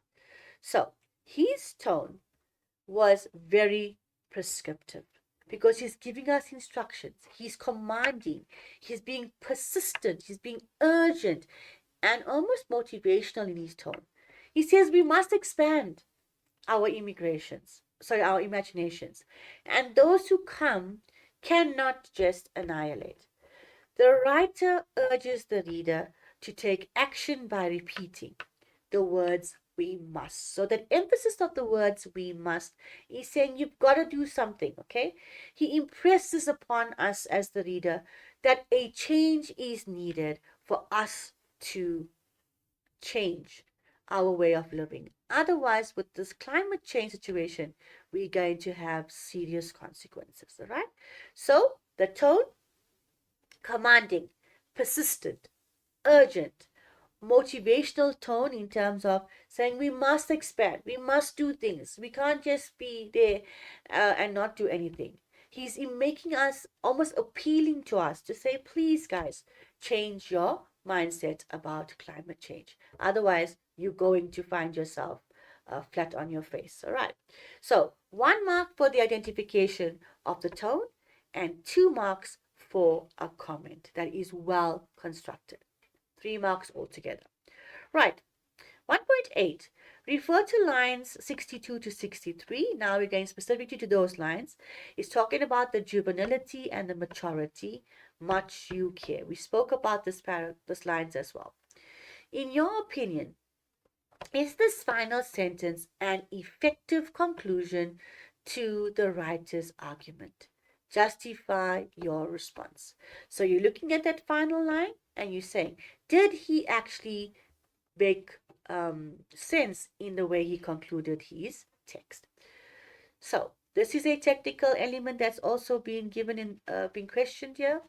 So his tone was very prescriptive because he's giving us instructions, he's commanding, he's being persistent, he's being urgent and almost motivational in his tone. He says we must expand our our imaginations, and those who come cannot just annihilate. The writer urges the reader to take action by repeating the words we must. So that emphasis of the words we must is saying you've got to do something, okay? He impresses upon us as the reader that a change is needed for us to change our way of living. Otherwise, with this climate change situation, we're going to have serious consequences, all right? So the tone, commanding, persistent, urgent, motivational tone in terms of saying we must expand, we must do things, we can't just be there and not do anything. He's making us almost appealing to us to say, please, guys, change your mindset about climate change. Otherwise, you're going to find yourself flat on your face. All right. So, 1 mark for the identification of the tone, and 2 marks for a comment that is well constructed. 3 marks altogether. Right. 1.8. Refer to lines 62 to 63. Now we're going specifically to those lines. It's talking about the juvenility and the maturity. Much you care. We spoke about this lines as well. In your opinion, is this final sentence an effective conclusion to the writer's argument? Justify your response. So you're looking at that final line and you're saying, did he actually make sense in the way he concluded his text? So this is a technical element that's also being given in being questioned here.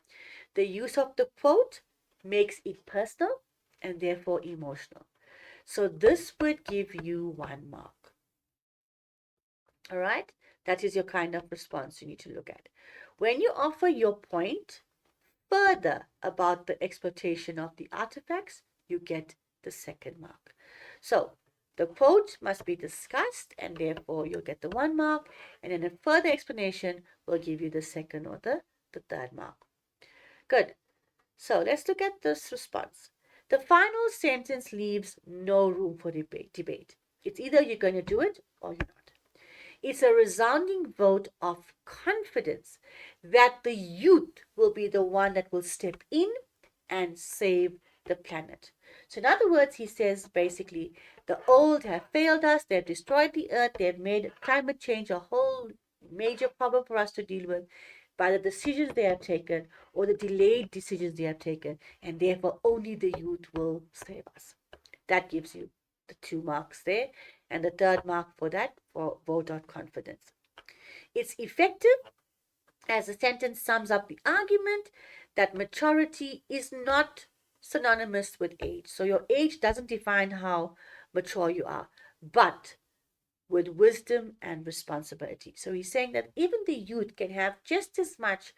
The use of the quote makes it personal and therefore emotional. So this would give you 1 mark. All right, that is your kind of response you need to look at. When you offer your point further about the exploitation of the artifacts, you get the 2nd mark. So the quote must be discussed and therefore you'll get the 1 mark, and then a further explanation will give you the 2nd or the 3rd mark. Good. So let's look at this response. The final sentence leaves no room for debate. It's either you're going to do it or you're not. It's a resounding vote of confidence that the youth will be the one that will step in and save the planet. So in other words, he says basically the old have failed us, they've destroyed the earth, they've made climate change a whole major problem for us to deal with by the decisions they have taken or the delayed decisions they have taken, and therefore only the youth will save us. That gives you the 2 marks there, and the 3rd mark for that for vote of confidence. It's effective as the sentence sums up the argument that maturity is not synonymous with age. So your age doesn't define how mature you are, but with wisdom and responsibility. So he's saying that even the youth can have just as much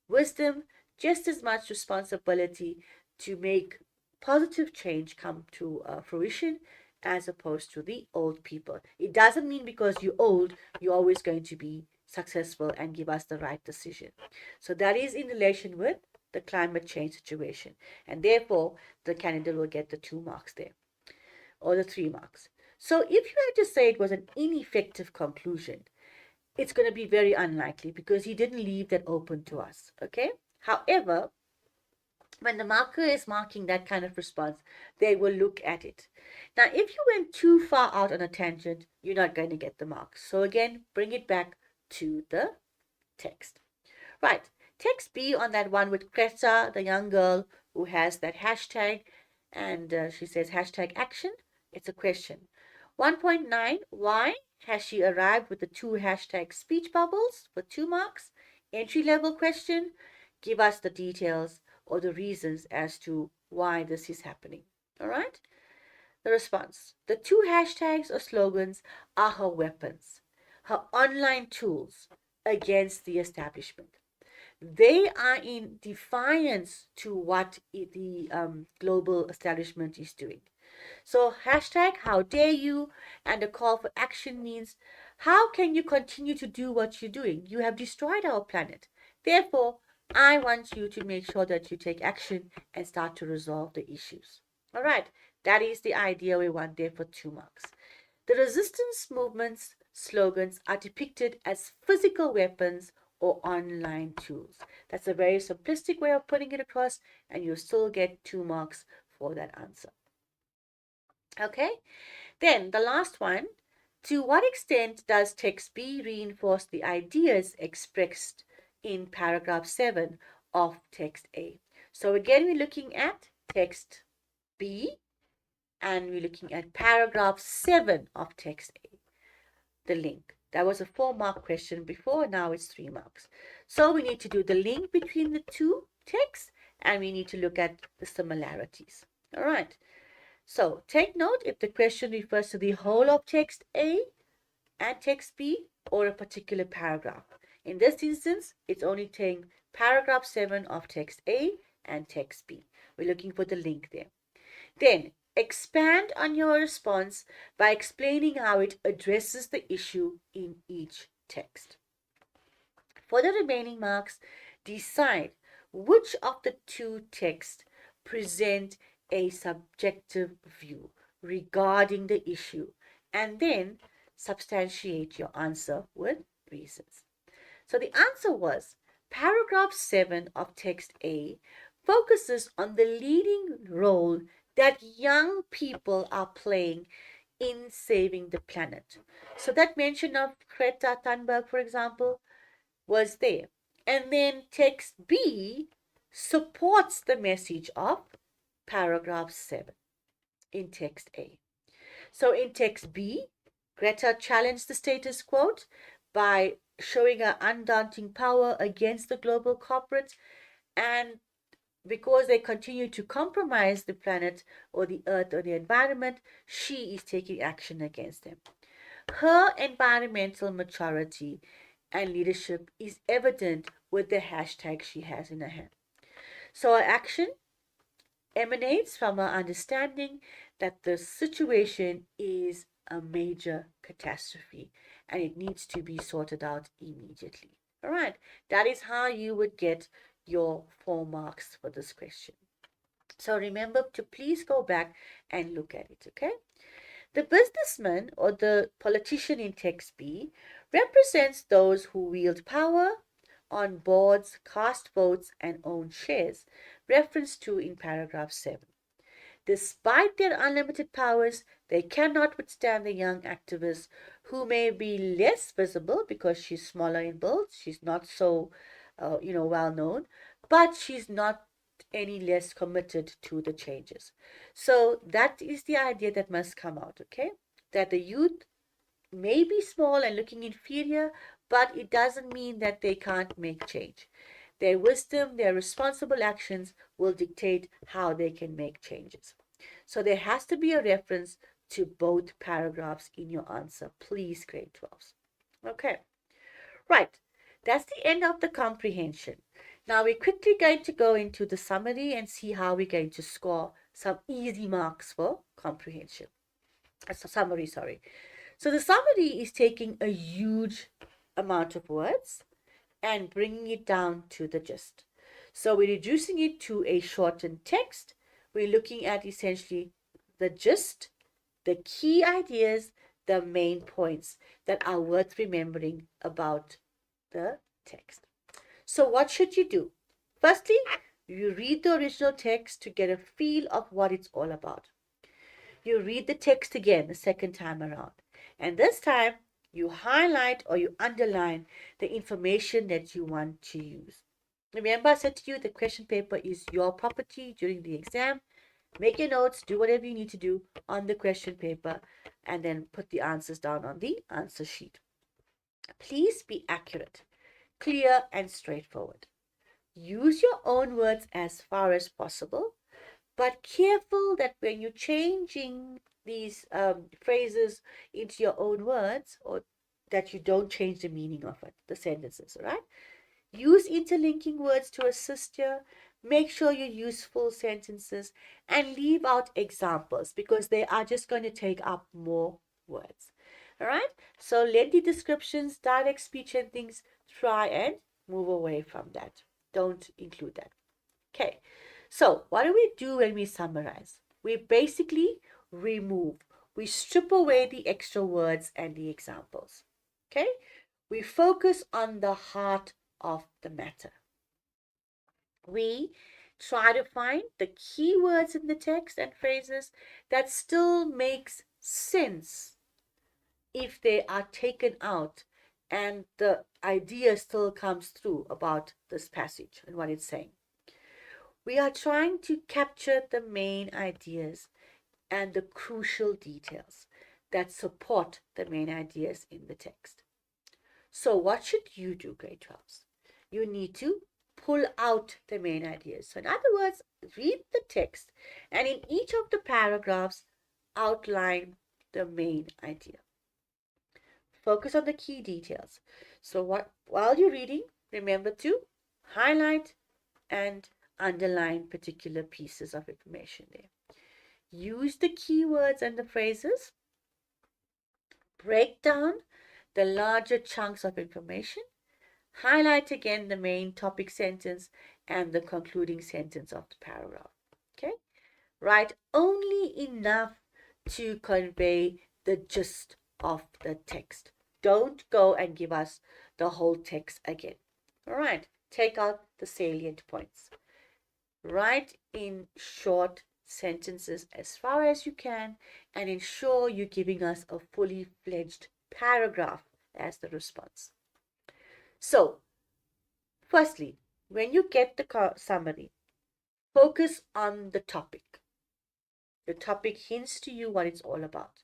wisdom, just as much responsibility to make positive change come to fruition as opposed to the old people. It doesn't mean because you're old, you're always going to be successful and give us the right decision. So that is in relation with the climate change situation. And therefore, the candidate will get the 2 marks there, or the 3 marks. So if you had to say it was an ineffective conclusion, it's going to be very unlikely because he didn't leave that open to us, okay? However, when the marker is marking that kind of response, they will look at it. Now, if you went too far out on a tangent, you're not going to get the marks. So again, bring it back to the text. Right, text B on that one with Kreta, the young girl who has that hashtag, and she says hashtag action. It's a question. 1.9, why has she arrived with the 2 hashtag speech bubbles for 2 marks? Entry level question, give us the details or the reasons as to why this is happening. All right? The response. The two hashtags or slogans are her weapons, her online tools against the establishment. They are in defiance to what the global establishment is doing. So hashtag how dare you and the call for action means how can you continue to do what you're doing? You have destroyed our planet. Therefore, I want you to make sure that you take action and start to resolve the issues. All right, that is the idea we want there for 2 marks. The resistance movement's slogans are depicted as physical weapons or online tools. That's a very simplistic way of putting it across, and you'll still get 2 marks for that answer. Okay, then the last one. To what extent does text B reinforce the ideas expressed in paragraph 7 of text A? So again, we're looking at text B and we're looking at paragraph 7 of text A, the link. That was a 4-mark question before, now it's 3 marks. So we need to do the link between the two texts and we need to look at the similarities. All right. So take note if the question refers to the whole of text A and text B or a particular paragraph. In this instance, it's only taking paragraph 7 of text A and text B. We're looking for the link there. Then expand on your response by explaining how it addresses the issue in each text. For the remaining marks, decide which of the two texts present a subjective view regarding the issue and then substantiate your answer with reasons. So the answer was paragraph 7 of text A focuses on the leading role that young people are playing in saving the planet. So that mention of Greta Thunberg, for example, was there. And then text B supports the message of paragraph 7 in text A. So in text B, Greta challenged the status quo by showing her undaunting power against the global corporates, and because they continue to compromise the planet or the earth or the environment, she is taking action against them. Her environmental maturity and leadership is evident with the hashtag she has in her hand. So her action emanates from her understanding that the situation is a major catastrophe and it needs to be sorted out immediately. All right, that is how you would get your 4 marks for this question. So remember to please go back and look at it, okay? The businessman or the politician in text B represents those who wield power on boards, cast votes, and own shares, referenced to in paragraph 7. Despite their unlimited powers, they cannot withstand the young activist who may be less visible because she's smaller in build. She's not so, well known, but she's not any less committed to the changes. So that is the idea that must come out, okay? That the youth may be small and looking inferior, but it doesn't mean that they can't make change. Their wisdom, their responsible actions will dictate how they can make changes. So there has to be a reference to both paragraphs in your answer, please, grade 12s. Okay, right. That's the end of the comprehension. Now we're quickly going to go into the summary and see how we're going to score some easy marks for comprehension. Summary, sorry. So the summary is taking a huge amount of words and bringing it down to the gist. So we're reducing it to a shortened text. We're looking at essentially the gist, the key ideas, the main points that are worth remembering about the text. So what should you do? Firstly, you read the original text to get a feel of what it's all about. You read the text again the second time around. And this time, you highlight or you underline the information that you want to use. Remember, I said to you, the question paper is your property during the exam. Make your notes, do whatever you need to do on the question paper, and then put the answers down on the answer sheet. Please be accurate, clear, and straightforward. Use your own words as far as possible. But careful that when you're changing these phrases into your own words, or that you don't change the meaning of it, the sentences, all right? Use interlinking words to assist you. Make sure you use full sentences and leave out examples because they are just going to take up more words. All right? So lengthy descriptions, direct speech and things, try and move away from that. Don't include that. Okay. So what do we do when we summarize? We basically remove. We strip away the extra words and the examples. Okay? We focus on the heart of the matter. We try to find the key words in the text and phrases that still makes sense if they are taken out and the idea still comes through about this passage and what it's saying. We are trying to capture the main ideas and the crucial details that support the main ideas in the text. So what should you do, grade 12s? You need to pull out the main ideas. So in other words, read the text and in each of the paragraphs, outline the main idea. Focus on the key details. So while you're reading, remember to highlight and underline particular pieces of information there. Use the keywords and the phrases. Break down the larger chunks of information. Highlight again the main topic sentence and the concluding sentence of the paragraph. Okay? Write only enough to convey the gist of the text. Don't go and give us the whole text again. All right, take out the salient points. Write in short sentences as far as you can and ensure you're giving us a fully fledged paragraph as the response. So, firstly, when you get the summary, focus on the topic. The topic hints to you what it's all about.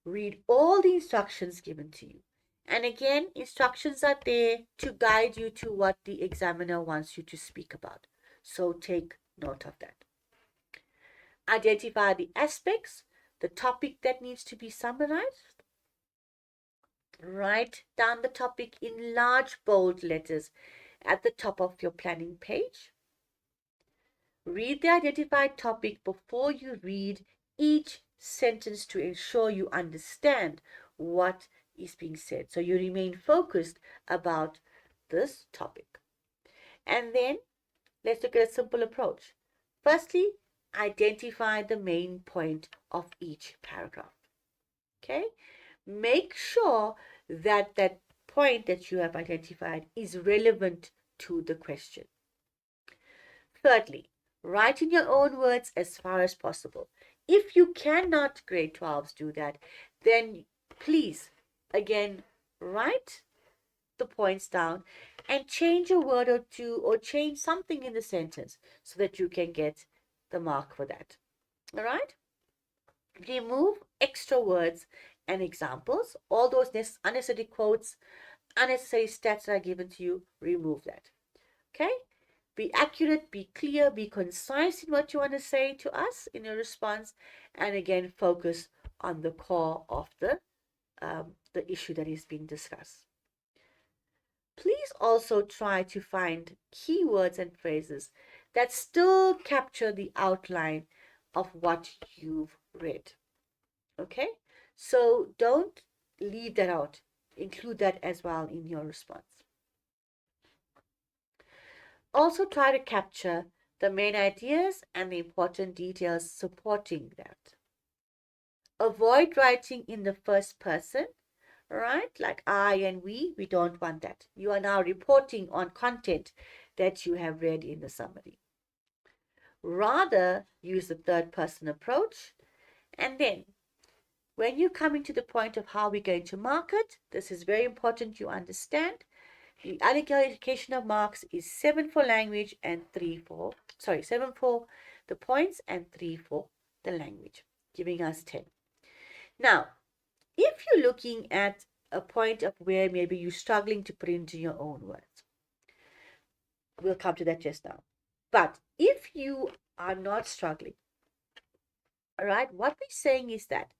Read all the instructions given to you. And again, instructions are there to guide you to what the examiner wants you to speak about. So take note of that. Identify the aspects, the topic that needs to be summarized. Write down the topic in large bold letters at the top of your planning page. Read the identified topic before you read each sentence to ensure you understand what is being said. So you remain focused about this topic. And then let's look at a simple approach. Firstly, identify the main point of each paragraph. Okay? Make sure that that point that you have identified is relevant to the question. Thirdly, write in your own words as far as possible. If you cannot, grade 12s, do that, then please, again, write the points down and change a word or two or change something in the sentence so that you can get the mark for that. All right? Remove extra words and examples. All those unnecessary quotes, unnecessary stats that are given to you, remove that. Okay? Be accurate, be clear, be concise in what you want to say to us in your response, and again, focus on the core of the issue that is being discussed. Please also try to find keywords and phrases that still capture the outline of what you've read. Okay? So don't leave that out. Include that as well in your response. Also try to capture the main ideas and the important details supporting that. Avoid writing in the first person, right? Like I and we don't want that. You are now reporting on content that you have read in the summary. Rather, use the third person approach. And then, when you're coming to the point of how we're going to mark it, this is very important you understand. The allocation of marks is 7 for language and 7 for the points and 3 for the language, giving us 10. Now, if you're looking at a point of where maybe you're struggling to put into your own words, we'll come to that just now. But if you I'm not struggling. All right, what we're saying is that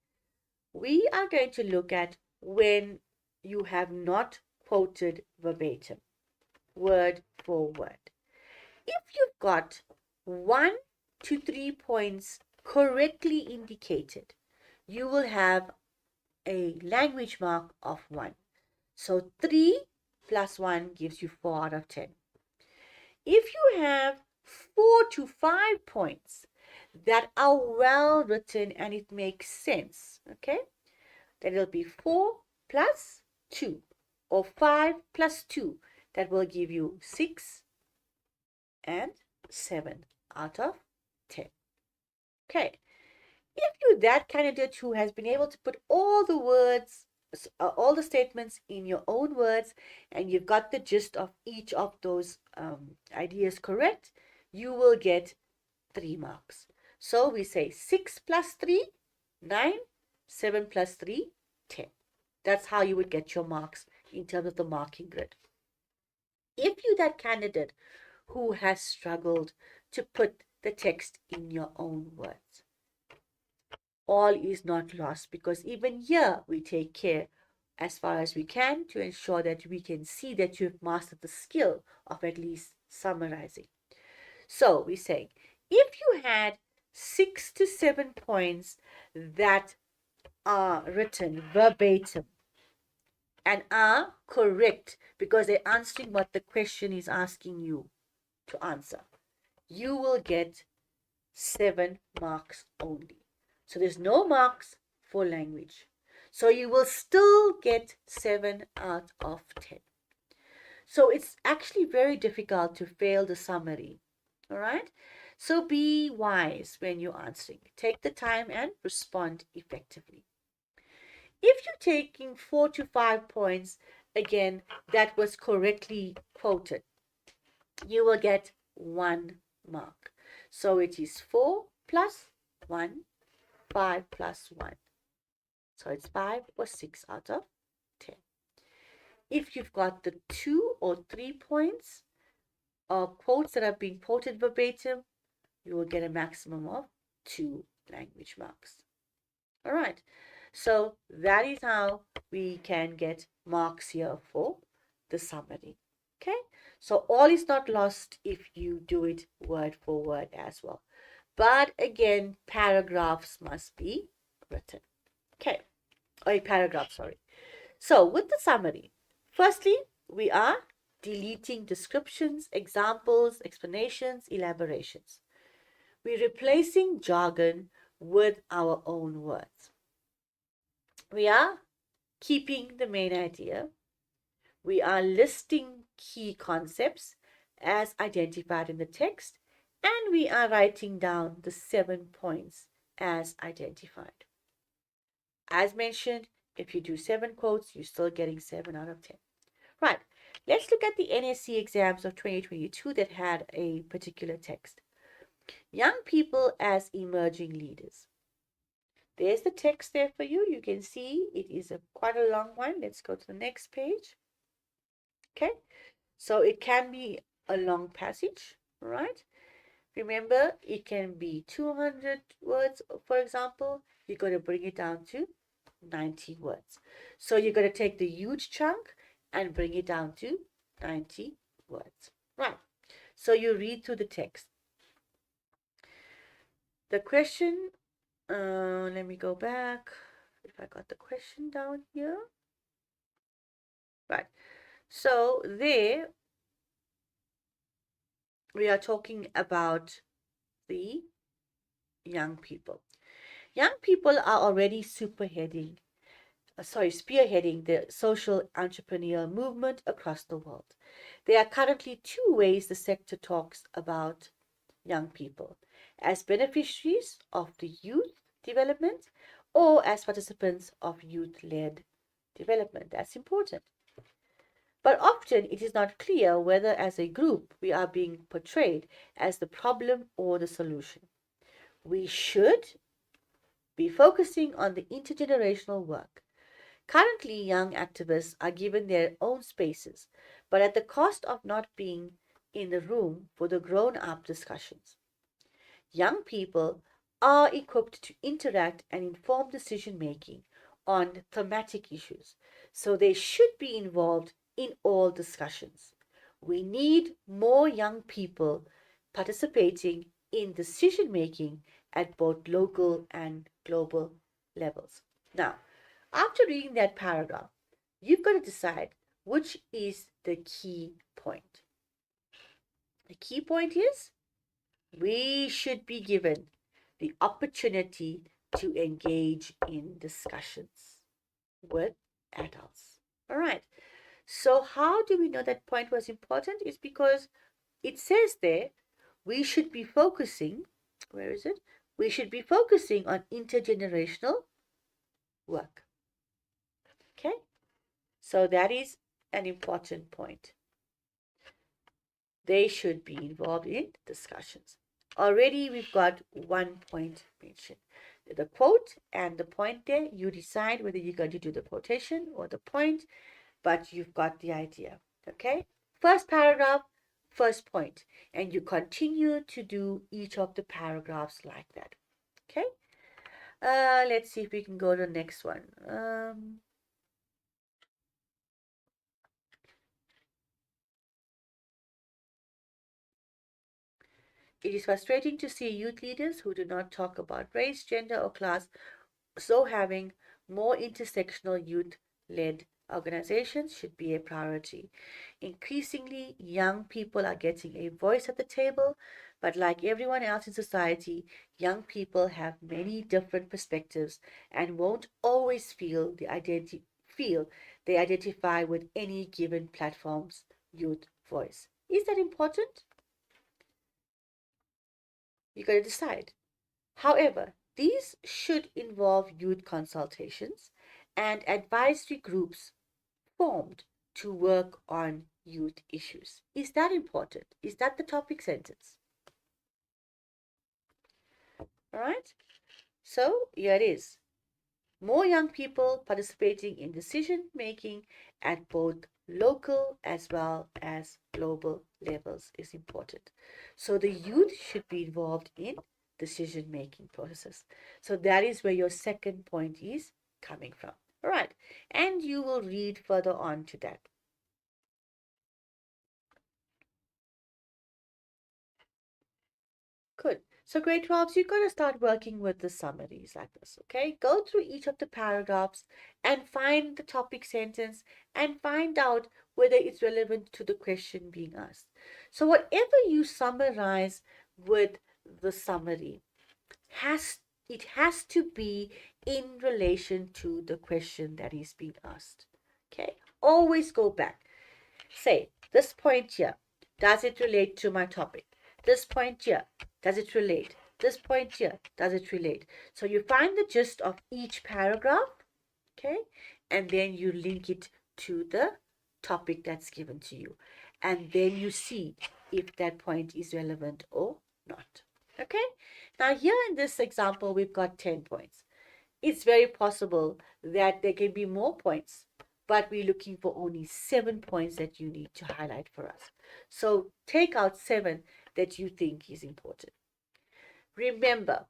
we are going to look at when you have not quoted verbatim, word for word. If you've got 1 to 3 points correctly indicated, you will have a language mark of 1. So 3 plus 1 gives you 4 out of 10. If you have 4 to 5 points that are well written and it makes sense, okay, then it'll be 4 plus 2 or 5 plus 2. That will give you 6 and 7 out of 10. Okay, if you're that candidate who has been able to put all the words, all the statements in your own words, and you've got the gist of each of those ideas correct, you will get 3 marks. So we say 6 plus 3, 9, 7 plus 3, 10. That's how you would get your marks in terms of the marking grid. If you're that candidate who has struggled to put the text in your own words, all is not lost, because even here we take care as far as we can to ensure that we can see that you've mastered the skill of at least summarizing. So we say if you had 6 to 7 points that are written verbatim and are correct because they're answering what the question is asking you to answer, you will get 7 marks only. So there's no marks for language. So you will still get 7 out of 10. So it's actually very difficult to fail the summary. All right? So be wise when you're answering. Take the time and respond effectively. If you're taking 4 to 5 points, again, that was correctly quoted, you will get 1 mark. So it is 4 plus 1, 5 plus 1. So it's 5 or 6 out of 10. If you've got the 2 or 3 points or quotes that have been quoted verbatim, you will get a maximum of 2 language marks. All right. So that is how we can get marks here for the summary. Okay. So all is not lost if you do it word for word as well. But again, paragraphs must be written. Okay. Or a paragraph, sorry. So with the summary, firstly, we are deleting descriptions, examples, explanations, elaborations. We're replacing jargon with our own words. We are keeping the main idea. We are listing key concepts as identified in the text, and we are writing down the 7 points as identified. As mentioned, if you do 7 quotes, you're still getting 7 out of 10. Right, let's look at the NSC exams of 2022 that had a particular text. Young people as emerging leaders. There's the text there for you. You can see it is quite a long one. Let's go to the next page. Okay, so it can be a long passage, right? Remember, it can be 200 words, for example. You're going to bring it down to 90 words. So you're going to take the huge chunk and bring it down to 90 words. Right. So you read through the text. The question, let me go back. If I got the question down here. Right. So there we are talking about the young people. Young people are already spearheading the social entrepreneurial movement across the world. There are currently 2 ways the sector talks about young people: as beneficiaries of the youth development or as participants of youth-led development. That's important. But often it is not clear whether as a group we are being portrayed as the problem or the solution. We should be focusing on the intergenerational work. Currently, young activists are given their own spaces, but at the cost of not being in the room for the grown up discussions. Young people are equipped to interact and inform decision making on thematic issues, so they should be involved in all discussions. We need more young people participating in decision making at both local and global levels. Now, after reading that paragraph, you've got to decide which is the key point. The key point is we should be given the opportunity to engage in discussions with adults. All right. So, how do we know that point was important? Is because it says there we should be focusing, where is it? We should be focusing on intergenerational work. Okay. So, that is an important point. They should be involved in discussions. Already we've got 1 point mentioned. The quote and the point there, you decide whether you're going to do the quotation or the point, but you've got the idea. Okay? First paragraph, first point, and you continue to do each of the paragraphs like that. Okay? Let's see if we can go to the next one. It is frustrating to see youth leaders who do not talk about race, gender, or class, so having more intersectional youth-led organizations should be a priority. Increasingly, young people are getting a voice at the table, but like everyone else in society, young people have many different perspectives and won't always feel they identify with any given platform's youth voice. Is that important? You got to decide. However, these should involve youth consultations and advisory groups formed to work on youth issues. Is that important? Is that the topic sentence? All right. So here it is. More young people participating in decision making at both local as well as global levels is important. So the youth should be involved in decision making processes. So that is where your second point is coming from. All right. And you will read further on to that. Good. So grade 12s, you're going to start working with the summaries like this, okay? Go through each of the paragraphs and find the topic sentence and find out whether it's relevant to the question being asked. So whatever you summarize with the summary, it has to be in relation to the question that is being asked, okay? Always go back. Say, this point here, does it relate to my topic? This point here, does it relate? This point here, does it relate? So you find the gist of each paragraph, okay? And then you link it to the topic that's given to you. And then you see if that point is relevant or not. Okay? Now here in this example, we've got 10 points. It's very possible that there can be more points, but we're looking for only 7 points that you need to highlight for us. So take out 7 that you think is important. Remember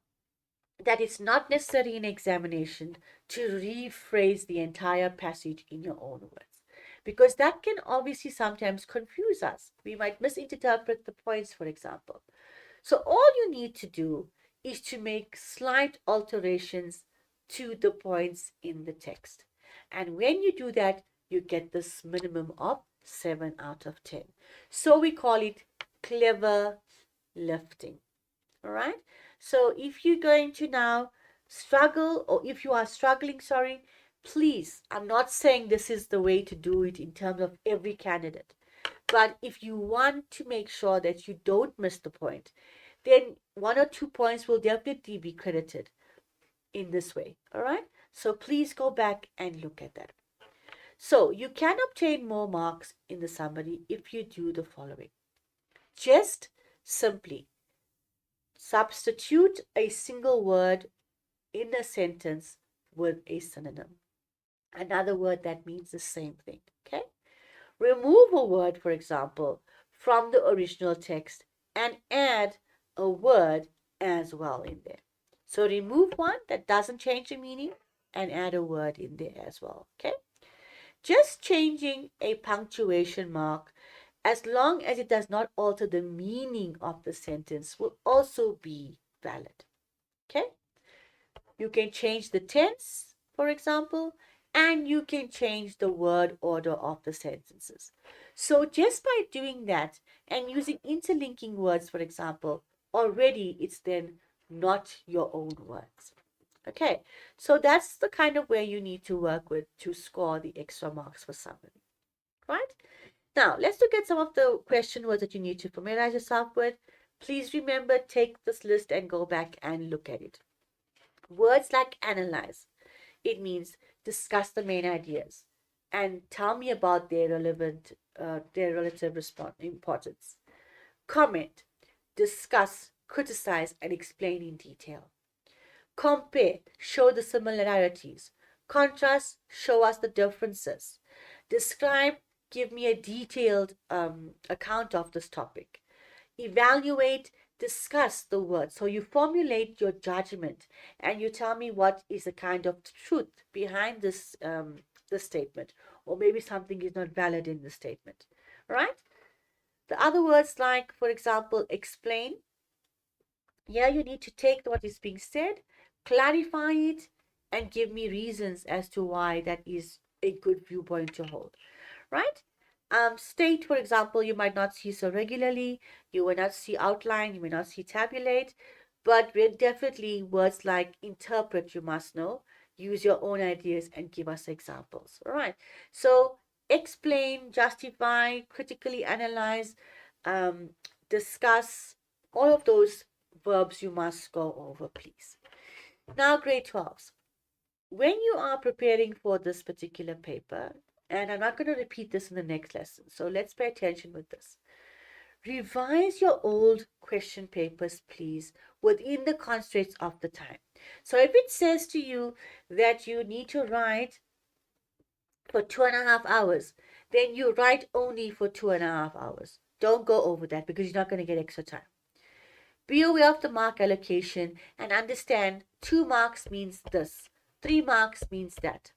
that it's not necessary in examination to rephrase the entire passage in your own words, because that can obviously sometimes confuse us. We might misinterpret the points, for example. So all you need to do is to make slight alterations to the points in the text. And when you do that, you get this minimum of 7 out of 10. So we call it clever lifting. All right. So if you're going to now struggle, or if you are struggling, sorry, please, I'm not saying this is the way to do it in terms of every candidate. But if you want to make sure that you don't miss the point, then 1 or 2 points will definitely be credited in this way. All right. So please go back and look at that. So you can obtain more marks in the summary if you do the following. Just simply substitute a single word in a sentence with a synonym. Another word that means the same thing. Okay. Remove a word, for example, from the original text and add a word as well in there. So remove one that doesn't change the meaning and add a word in there as well. Okay? Just changing a punctuation mark, as long as it does not alter the meaning of the sentence, will also be valid. Okay? You can change the tense, for example, and you can change the word order of the sentences. So just by doing that and using interlinking words, for example, already it's then not your own words. Okay, so that's the kind of way you need to work with to score the extra marks for somebody, right? Now, let's look at some of the question words that you need to familiarize yourself with. Please remember, take this list and go back and look at it. Words like analyze, it means discuss the main ideas and tell me about their relative importance. Comment, discuss, criticize, and explain in detail. Compare, show the similarities. Contrast, show us the differences. Describe, give me a detailed account of this topic. Evaluate, discuss the words. So you formulate your judgment and you tell me what is the kind of truth behind this statement, or maybe something is not valid in the statement, right? The other words like, for example, explain. Here you need to take what is being said, clarify it, and give me reasons as to why that is a good viewpoint to hold, right? State, for example, you might not see so regularly. You will not see outline, you may not see tabulate, but definitely words like interpret, you must know. Use your own ideas and give us examples. All right. So explain, justify, critically analyze, discuss, all of those verbs you must go over, please. Now, grade 12s. When you are preparing for this particular paper, and I'm not going to repeat this in the next lesson, so let's pay attention with this. Revise your old question papers, please, within the constraints of the time. So if it says to you that you need to write for 2.5 hours, then you write only for 2.5 hours. Don't go over that because you're not going to get extra time. Be aware of the mark allocation and understand 2 marks means this, 3 marks means that.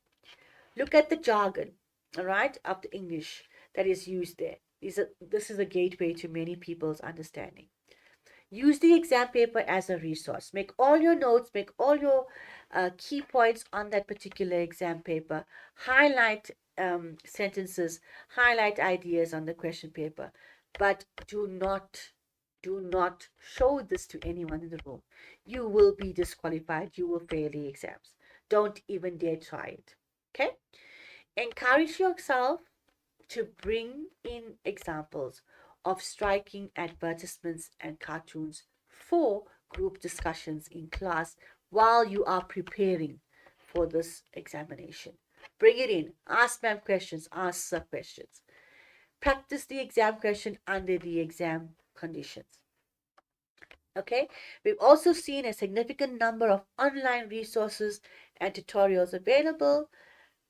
Look at the jargon, all right, of the English that is used there. This is a gateway to many people's understanding. Use the exam paper as a resource. Make all your notes, make all your key points on that particular exam paper. Highlight sentences, highlight ideas on the question paper, but do not show this to anyone in the room. You will be disqualified. You will fail the exams. Don't even dare try it. Okay? Encourage yourself to bring in examples of striking advertisements and cartoons for group discussions in class while you are preparing for this examination. Bring it in. Ask ma'am questions. Ask sir questions. Practice the exam question under the exam conditions. Okay, we've also seen a significant number of online resources and tutorials available,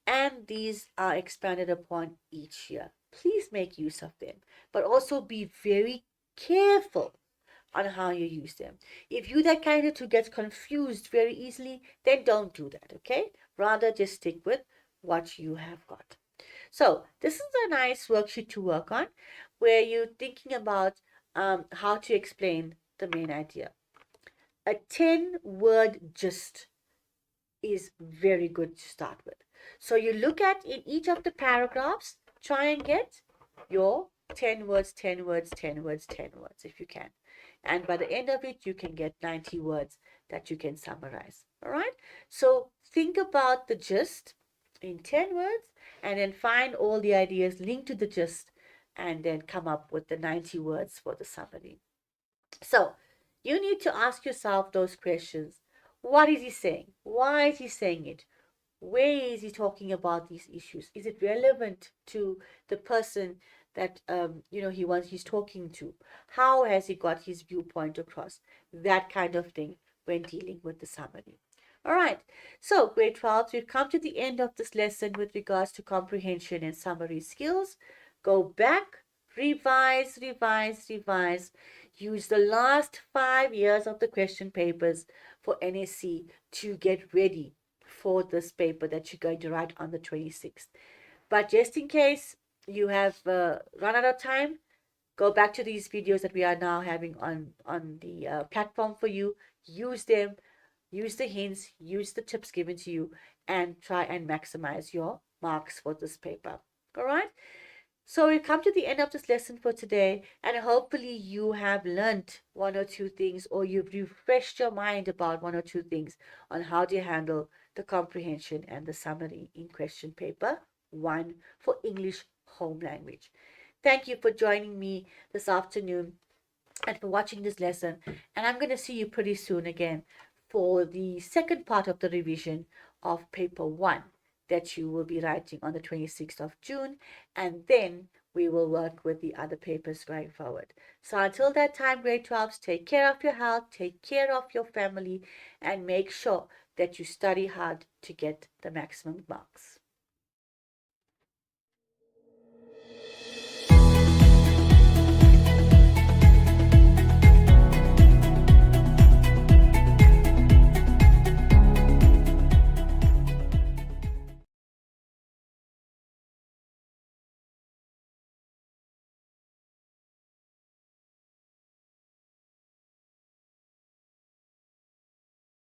and these are expanded upon each year. Please make use of them, but also be very careful on how you use them. If you that kind of who gets confused very easily, then don't do that, okay? Rather just stick with what you have got. So this is a nice worksheet to work on where you're thinking about how to explain the main idea. A 10-word gist is very good to start with. So you look at in each of the paragraphs, try and get your 10 words, 10 words, 10 words, 10 words if you can. And by the end of it, you can get 90 words that you can summarize. All right. So think about the gist in 10 words and then find all the ideas linked to the gist and then come up with the 90 words for the summary. So you need to ask yourself those questions. What is he saying? Why is he saying it? Where is he talking about these issues? Is it relevant to the person that he's talking to? How has he got his viewpoint across? That kind of thing when dealing with the summary. All right, so grade 12, we've come to the end of this lesson with regards to comprehension and summary skills. Go back, revise, revise, revise. use the last 5 years of the question papers for NSC to get ready for this paper that you're going to write on the 26th. But just in case you have run out of time, go back to these videos that we are now having on the platform for you. Use them, use the hints, use the tips given to you, and try and maximize your marks for this paper. All right. So we come to the end of this lesson for today, and hopefully you have learned one or two things, or you've refreshed your mind about one or two things on how to handle the comprehension and the summary in question paper 1 for English home language. Thank you for joining me this afternoon and for watching this lesson. And I'm going to see you pretty soon again for the second part of the revision of paper 1 that you will be writing on the 26th of June. And then we will work with the other papers going forward. So until that time, grade 12s, take care of your health, take care of your family, and make sure that you study hard to get the maximum marks.